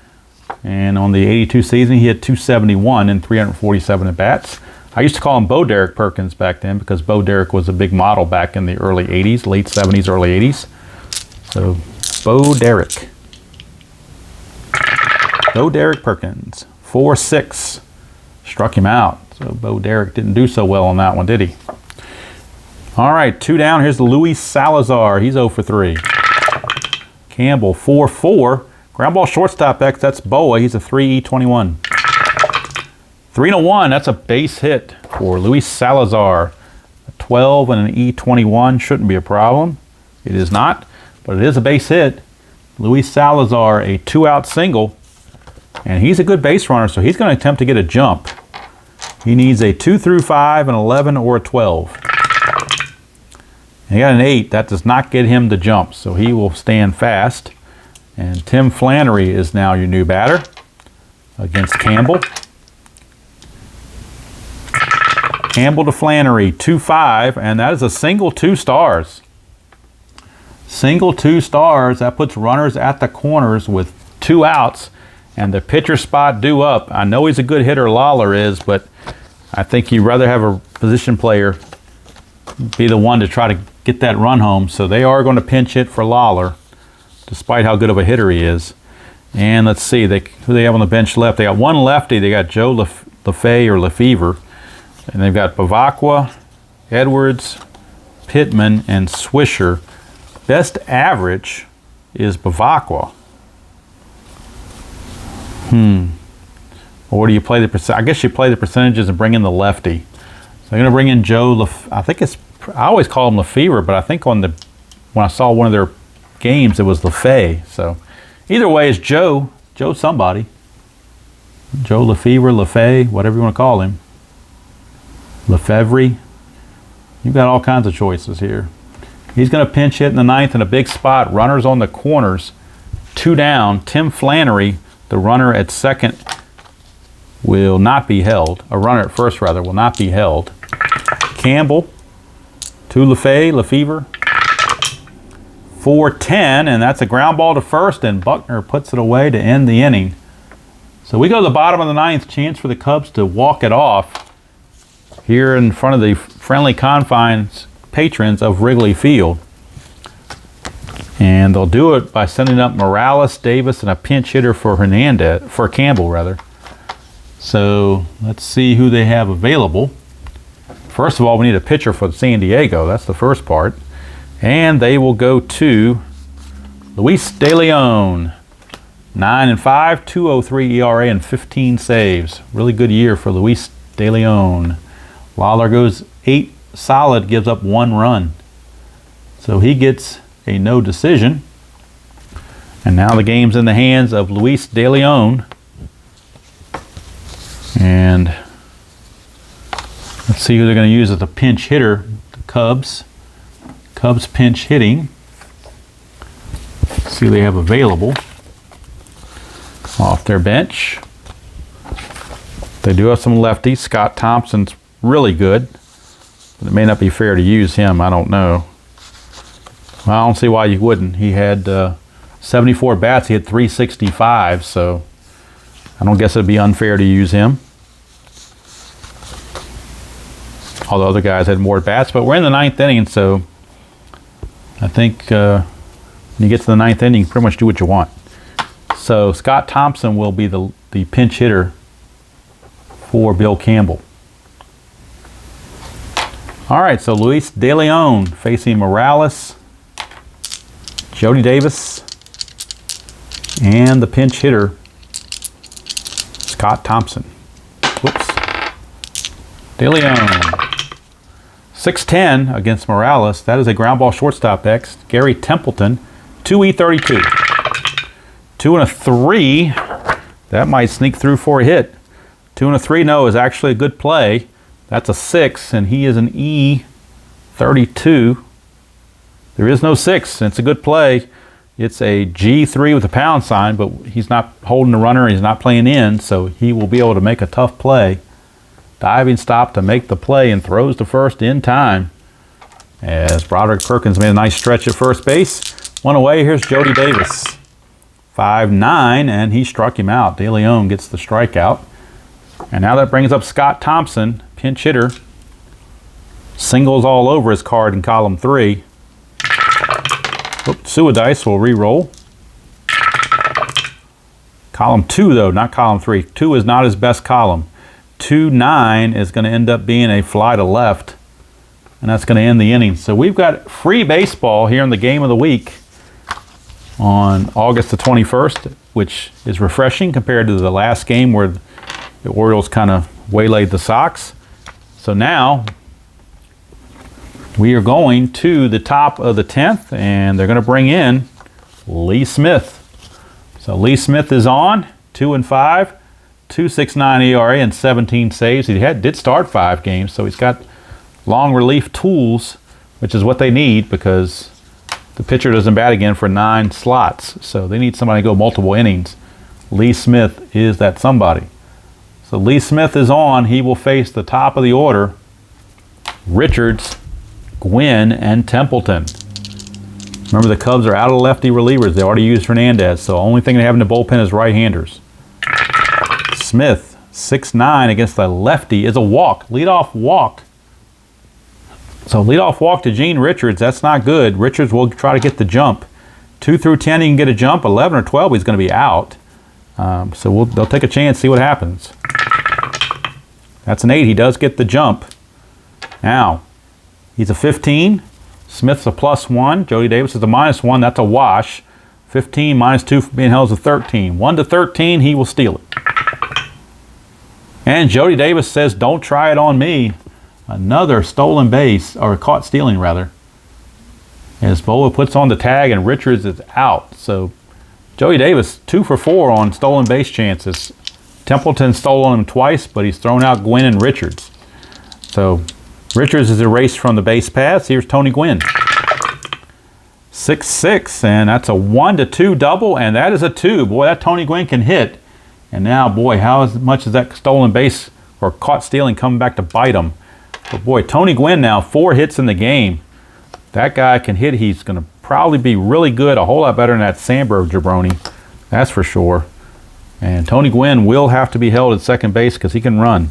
And on the 82 season, he had 271 and 347 at bats. I used to call him Bo Derek Perkins back then because Bo Derek was a big model back in the early 80s, late 70s, early 80s. So Bo Derek. Bo Derek Perkins, 4-6. Struck him out. So Bo Derek didn't do so well on that one, did he? All right, 2 down. Here's Luis Salazar. He's 0 for 3. Campbell, 4-4. Ground ball shortstop X, that's Boa. He's a 3E21. 3-1, that's a base hit for Luis Salazar. A 12 and an E21 shouldn't be a problem. It is not, but it is a base hit. Luis Salazar, a 2-out single. And he's a good base runner, so he's going to attempt to get a jump. He needs a 2 through 5, an 11, or a 12. And he got an 8. That does not get him the jump, so he will stand fast. And Tim Flannery is now your new batter against Campbell. Campbell to Flannery, 2-5, and that is a single 2 stars. Single 2 stars, that puts runners at the corners with 2 outs, and the pitcher spot due up. I know he's a good hitter, Lawler is, but I think you'd rather have a position player be the one to try to get that run home. So they are going to pinch hit for Lawler, despite how good of a hitter he is. And let's see, who they have on the bench left. They got 1 lefty. They got Joe LaFay or Lefevre. And they've got Bavacqua, Edwards, Pittman, and Swisher. Best average is Bavacqua. Or do you play the I guess you play the percentages and bring in the lefty. So I'm going to bring in Joe I think it's, I always call him Lefevre, but I think when I saw one of their games, it was Lefay. So either way, it's Joe somebody. Joe Lefevre, Lefay, whatever you want to call him. Lefevre. You've got all kinds of choices here. He's going to pinch hit in the ninth in a big spot. Runners on the corners. 2 down. Tim Flannery, the runner at second, will not be held. A runner at first, rather, will not be held. Campbell to Lefevre. 4-10, and that's a ground ball to first, and Buckner puts it away to end the inning. So we go to the bottom of the ninth. Chance for the Cubs to walk it off here in front of the friendly confines patrons of Wrigley Field. And they'll do it by sending up Morales, Davis, and a pinch hitter for Campbell, rather. So let's see who they have available. First of all, we need a pitcher for San Diego. That's the first part. And they will go to Luis De Leon. 9-5, 2.03 ERA, and 15 saves. Really good year for Luis De Leon. Lawler goes 8 solid, gives up 1 run. So he gets a no decision. And now the game's in the hands of Luis De Leon. And let's see who they're going to use as a pinch hitter. The Cubs. Cubs pinch hitting. Let's see who they have available off their bench. They do have some lefties. Scott Thompson's really good, but it may not be fair to use him. I don't know. Well, I don't see why you wouldn't. He had 74 bats. He had 365, so I don't guess it'd be unfair to use him. All the other guys had more bats, but we're in the ninth inning, so I think when you get to the ninth inning, you can pretty much do what you want. So Scott Thompson will be the pinch hitter for Bill Campbell. All right, so Luis De Leon facing Morales, Jody Davis, and the pinch hitter, Scott Thompson. Whoops. De Leon. 6-10 against Morales. That is a ground ball shortstop X. Gary Templeton, 2E32. 2 and a 3. That might sneak through for a hit. 2 and a 3, no, is actually a good play. That's a 6, and he is an E32. There is no 6, and it's a good play. It's a G3 with a pound sign, but he's not holding the runner, he's not playing in, so he will be able to make a tough play. Diving stop to make the play and throws to first in time. As Broderick Perkins made a nice stretch at first base. 1 away, here's Jody Davis. 5-9, and he struck him out. De Leon gets the strikeout. And now that brings up Scott Thompson, pinch hitter. Singles all over his card in column 3. Suadice will re-roll. Column 2, though, not column 3. 2 is not his best column. 2-9 is going to end up being a fly to left, and that's going to end the inning. So we've got free baseball here in the game of the week on August the 21st, which is refreshing compared to the last game where the Orioles kind of waylaid the Sox. So now we are going to the top of the 10th, and they're going to bring in Lee Smith. So Lee Smith is on, 2-5, 2.69 ERA and 17 saves. He did start 5 games, so he's got long relief tools, which is what they need because the pitcher doesn't bat again for 9 slots. So they need somebody to go multiple innings. Lee Smith is that somebody. So Lee Smith is on. He will face the top of the order, Richards, Gwynn, and Templeton. Remember, the Cubs are out of lefty relievers. They already used Hernandez, so the only thing they have in the bullpen is right-handers. Smith, 6-9 against the lefty, is a walk. Leadoff walk. So leadoff walk to Gene Richards. That's not good. Richards will try to get the jump. 2 through 10, he can get a jump. 11 or 12, he's going to be out. So they'll take a chance, see what happens. That's an 8. He does get the jump. Now, he's a 15. Smith's a +1. Jody Davis is a -1. That's a wash. 15 -2 for being held is a 13. 1 to 13, he will steal it. And Jody Davis says, don't try it on me. Another stolen base, or caught stealing rather. As Boa puts on the tag and Richards is out. So Jody Davis 2 for 4 on stolen base chances. Templeton stolen him twice, but he's thrown out Gwynn and Richards. So Richards is erased from the base paths. Here's Tony Gwynn. 6-6, and that's a 1-2 double, and that is a 2. Boy, that Tony Gwynn can hit. And now, boy, how much is that stolen base or caught stealing coming back to bite him? But boy, Tony Gwynn now 4 hits in the game. That guy can hit. He's going to probably be really good, a whole lot better than that Sandberg jabroni. That's for sure. And Tony Gwynn will have to be held at second base because he can run.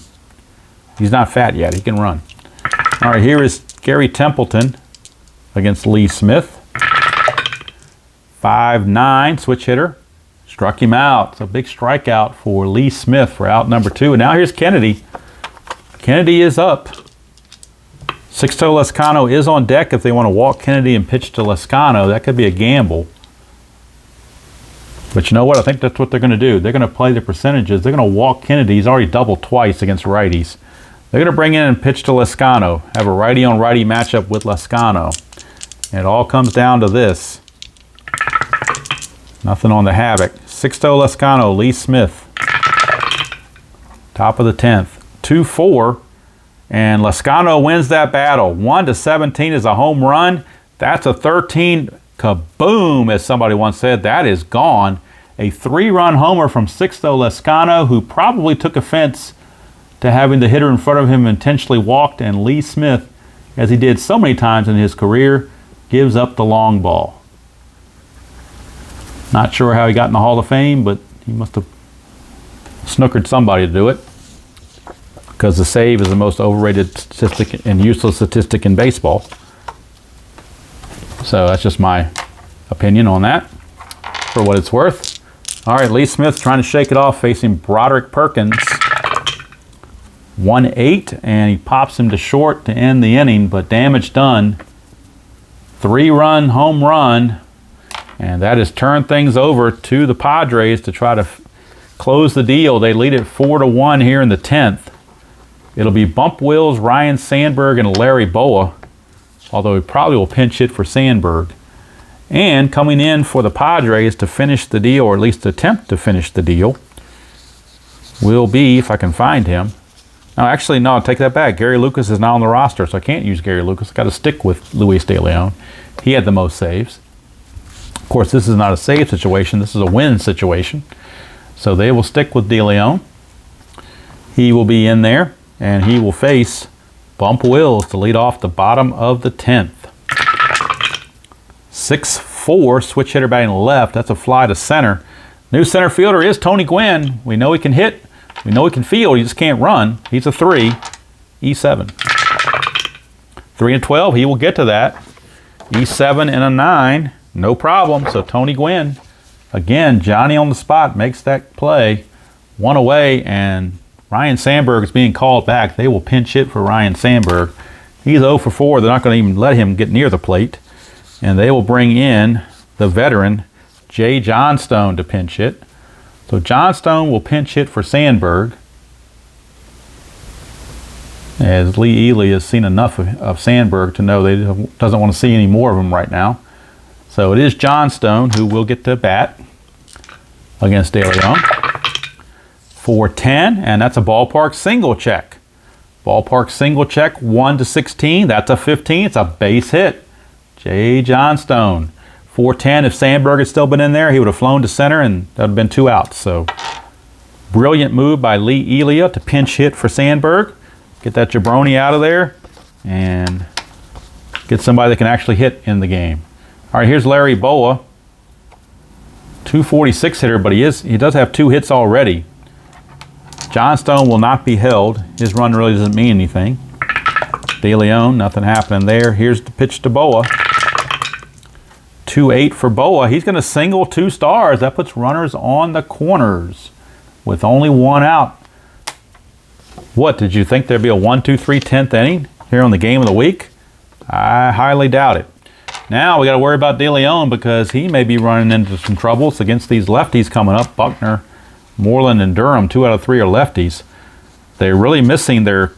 He's not fat yet. He can run. All right, here is Gary Templeton against Lee Smith. 5'9", switch hitter. Struck him out. It's a big strikeout for Lee Smith for out number 2. And now here's Kennedy. Kennedy is up. Sixto Lezcano is on deck if they want to walk Kennedy and pitch to Lezcano. That could be a gamble. But you know what? I think that's what they're going to do. They're going to play the percentages. They're going to walk Kennedy. He's already doubled twice against righties. They're going to bring in and pitch to Lezcano. Have a righty-on-righty matchup with Lezcano. And it all comes down to this. Nothing on the Havoc. Sixto Lezcano, Lee Smith. Top of the 10th. 2-4. And Lezcano wins that battle. 1-17 is a home run. That's a 13 kaboom, as somebody once said. That is gone. A 3-run homer from Sixto Lezcano, who probably took offense to having the hitter in front of him intentionally walked. And Lee Smith, as he did so many times in his career, gives up the long ball. Not sure how he got in the Hall of Fame, but he must have snookered somebody to do it. Because the save is the most overrated statistic and useless statistic in baseball. So that's just my opinion on that, for what it's worth. All right, Lee Smith trying to shake it off, facing Broderick Perkins. 1-8, and he pops him to short to end the inning, but damage done. 3-run home run, and that has turned things over to the Padres to try to close the deal. They lead it 4-1 here in the 10th. It'll be Bump Wills, Ryan Sandberg, and Larry Boa, although he probably will pinch hit for Sandberg. And coming in for the Padres to finish the deal, or at least attempt to finish the deal, will be, if I can find him. No, actually, no, I'll take that back. Gary Lucas is not on the roster, so I can't use Gary Lucas. I've got to stick with Luis De Leon. He had the most saves. Of course, this is not a save situation. This is a win situation. So they will stick with De Leon. He will be in there, and he will face Bump Wills to lead off the bottom of the 10th. 6-4, switch hitter batting left. That's a fly to center. New center fielder is Tony Gwynn. We know he can hit. We know he can field. He just can't run. He's a 3, E7. 3-12, he will get to that. E7 and a 9, no problem. So Tony Gwynn, again, Johnny on the spot, makes that play. 1 away, and Ryan Sandberg is being called back. They will pinch hit for Ryan Sandberg. He's 0 for 4. They're not going to even let him get near the plate. And they will bring in the veteran, Jay Johnstone, to pinch hit. So Johnstone will pinch hit for Sandberg, as Lee Ely has seen enough of Sandberg to know that he doesn't want to see any more of him right now. So it is Johnstone who will get to bat against De Leon. 4-10, and that's a ballpark single check. Ballpark single check, 1-16. That's a 15. It's a base hit. Jay Johnstone. 4-10. If Sandberg had still been in there, he would have flown to center, and that would have been 2 outs. So brilliant move by Lee Elia to pinch hit for Sandberg. Get that jabroni out of there and get somebody that can actually hit in the game. All right, here's Larry Boa. 246 hitter, but he does have 2 hits already. Johnstone will not be held. His run really doesn't mean anything. De Leon, nothing happening there. Here's the pitch to Boa. 2-8 for Boa. He's going to single 2 stars. That puts runners on the corners with only 1 out. What, did you think there'd be a 1-2-3 10th inning here on the game of the week? I highly doubt it. Now we got to worry about De Leon because he may be running into some troubles against these lefties coming up. Buckner, Moreland, and Durham, 2 out of 3 are lefties. they're really missing their...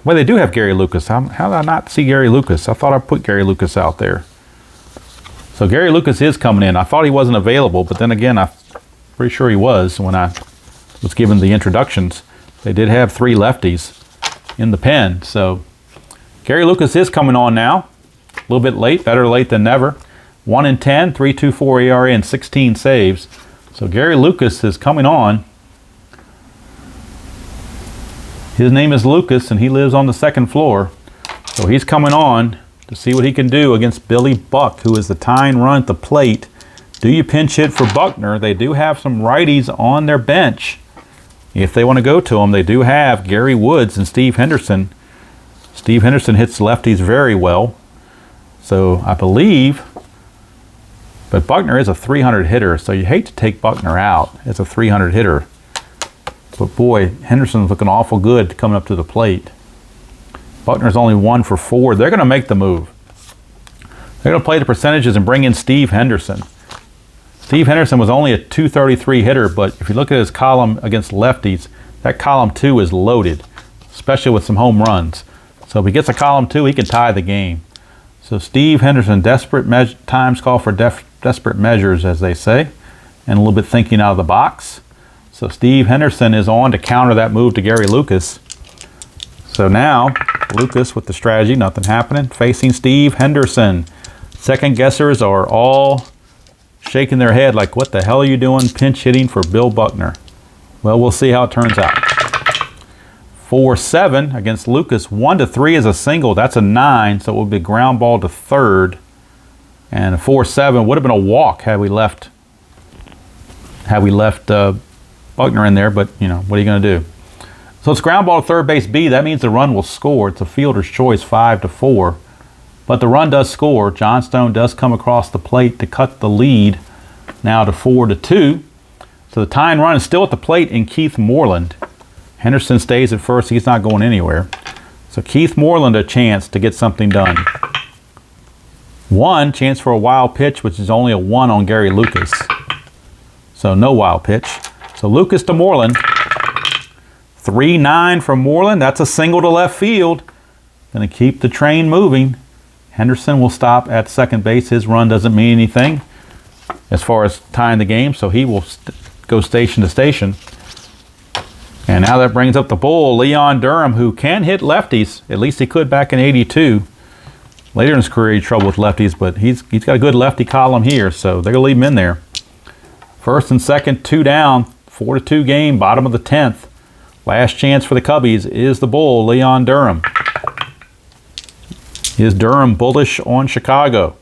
Well, they do have Gary Lucas. How did I not see Gary Lucas? I thought I put Gary Lucas out there. So Gary Lucas is coming in. I thought he wasn't available, but then again, I'm pretty sure he was when I was given the introductions. They did have 3 lefties in the pen. So Gary Lucas is coming on now. A little bit late, better late than never. 1 in 10, 3.24 ERA, and 16 saves. So Gary Lucas is coming on. His name is Lucas, and he lives on the 2nd floor. So he's coming on to see what he can do against Billy Buck, who is the tying run at the plate. Do you pinch hit for Buckner? They do have some righties on their bench. If they want to go to them, they do have Gary Woods and Steve Henderson. Steve Henderson hits lefties very well. So I believe, but Buckner is a 300 hitter, so you hate to take Buckner out as a 300 hitter. But boy, Henderson's looking awful good coming up to the plate. Buckner's only 1 for 4. They're going to make the move. They're going to play the percentages and bring in Steve Henderson. Steve Henderson was only a 233 hitter, but if you look at his column against lefties, that column 2 is loaded, especially with some home runs. So if he gets a column 2, he can tie the game. So Steve Henderson, times call for desperate measures, as they say, and a little bit thinking out of the box. So Steve Henderson is on to counter that move to Gary Lucas. So now, Lucas with the strategy, nothing happening, facing Steve Henderson. Second guessers are all shaking their head like, what the hell are you doing pinch hitting for Bill Buckner? Well, we'll see how it turns out. 4-7 against Lucas. 1-3 is a single. That's a 9, so it would be ground ball to third. And a 4-7 would have been a walk had we left Buckner in there, but you know, what are you going to do? So it's ground ball to third base B. That means the run will score. It's a fielder's choice, 5-4. But the run does score. Johnstone does come across the plate to cut the lead now to 4-2. So the tying run is still at the plate in Keith Moreland. Henderson stays at first. He's not going anywhere. So Keith Moreland a chance to get something done. 1 chance for a wild pitch, which is only a 1 on Gary Lucas. So no wild pitch. So Lucas to Moreland. 3-9 from Moreland. That's a single to left field. Going to keep the train moving. Henderson will stop at second base. His run doesn't mean anything as far as tying the game, so he will go station to station. And now that brings up the bull, Leon Durham, who can hit lefties. At least he could back in '82. Later in his career, he had trouble with lefties, but he's got a good lefty column here, so they're going to leave him in there. First and second, 2 down, 4-2 game, bottom of the 10th. Last chance for the Cubbies is the bull, Leon Durham. Is Durham bullish on Chicago?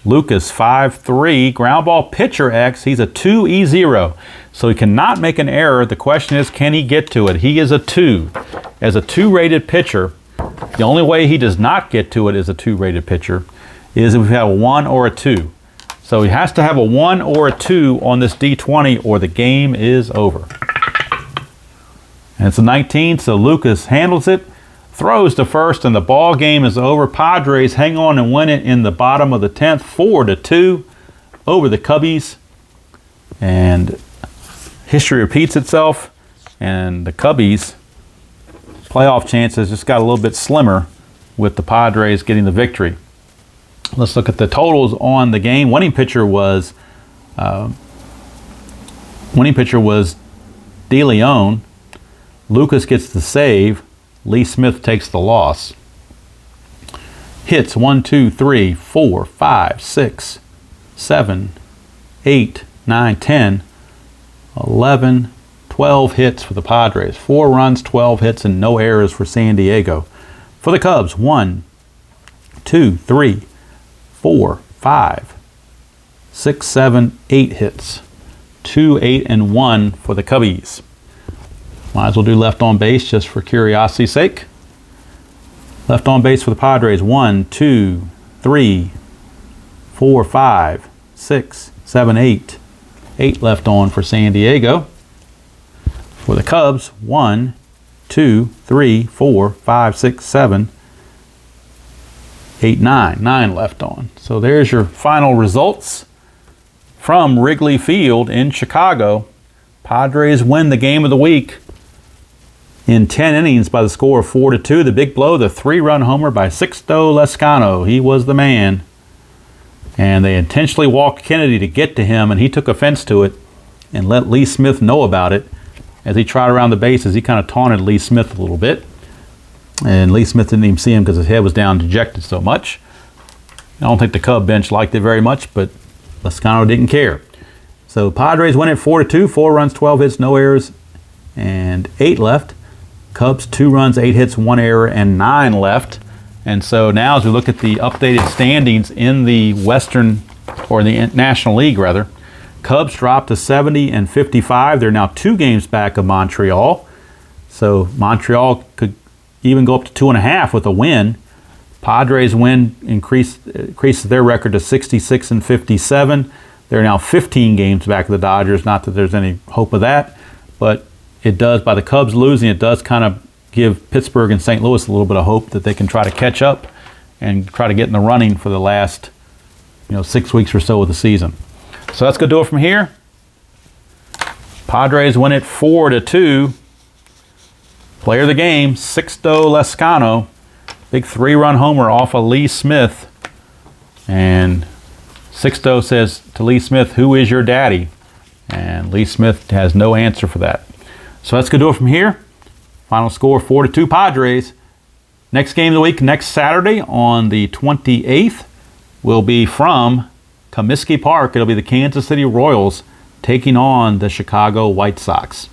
Lucas, 5-3, ground ball pitcher X. He's a 2-E0, so he cannot make an error. The question is, can he get to it? He is a 2. As a 2-rated pitcher, the only way he does not get to it as a 2-rated pitcher is if we have a 1 or a 2. So he has to have a 1 or a 2 on this D20 or the game is over. And it's a 19, so Lucas handles it, throws to first, and the ball game is over. Padres hang on and win it in the bottom of the 10th, 4-2 over the Cubbies. And history repeats itself, and the Cubbies' playoff chances just got a little bit slimmer with the Padres getting the victory. Let's look at the totals on the game. Winning pitcher was De Leon. Lucas gets the save. Lee Smith takes the loss. Hits 1, 2, 3, 4, 5, 6, 7, 8, 9, 10, 11, 12 hits for the Padres. 4 runs, 12 hits, and no errors for San Diego. For the Cubs, 1, 2, 3, 4, 5, 6, 7, 8 hits. 2, 8, and 1 for the Cubbies. Might as well do left on base just for curiosity's sake. Left on base for the Padres, 1, 2, 3, 4, 5, 6, 7, 8. 8 left on for San Diego. For the Cubs, 1, 2, 3, 4, 5, 6, 7, 8, 9. 9 left on. So there's your final results from Wrigley Field in Chicago. Padres win the game of the week. in 10 innings by the score of 4-2. The big blow, the 3-run homer by Sixto Lezcano. He was the man. And they intentionally walked Kennedy to get to him, and he took offense to it and let Lee Smith know about it. As he trotted around the bases, he kind of taunted Lee Smith a little bit. And Lee Smith didn't even see him because his head was down, dejected so much. I don't think the Cub bench liked it very much, but Lezcano didn't care. So Padres win it 4-2, 4 runs, 12 hits, no errors, and 8 left. Cubs 2 runs, 8 hits, 1 error, and 9 left. And so now as we look at the updated standings in the Western, or the National League rather, Cubs dropped to 70 and 55. They're now 2 games back of Montreal. So Montreal could even go up to 2.5 with a win. Padres win increases their record to 66 and 57. They're now 15 games back of the Dodgers. Not that there's any hope of that, but it does, by the Cubs losing, it does kind of give Pittsburgh and St. Louis a little bit of hope that they can try to catch up and try to get in the running for the last 6 weeks or so of the season. So that's going to do it from here. Padres win it 4-2. Player of the game, Sixto Lezcano. Big 3-run homer off of Lee Smith. And Sixto says to Lee Smith, "Who is your daddy?" And Lee Smith has no answer for that. So that's going to do it from here. Final score 4-2 Padres. Next game of the week, next Saturday on the 28th, will be from Comiskey Park. It'll be the Kansas City Royals taking on the Chicago White Sox.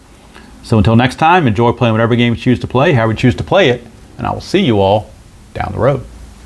So until next time, enjoy playing whatever game you choose to play, however you choose to play it, and I will see you all down the road.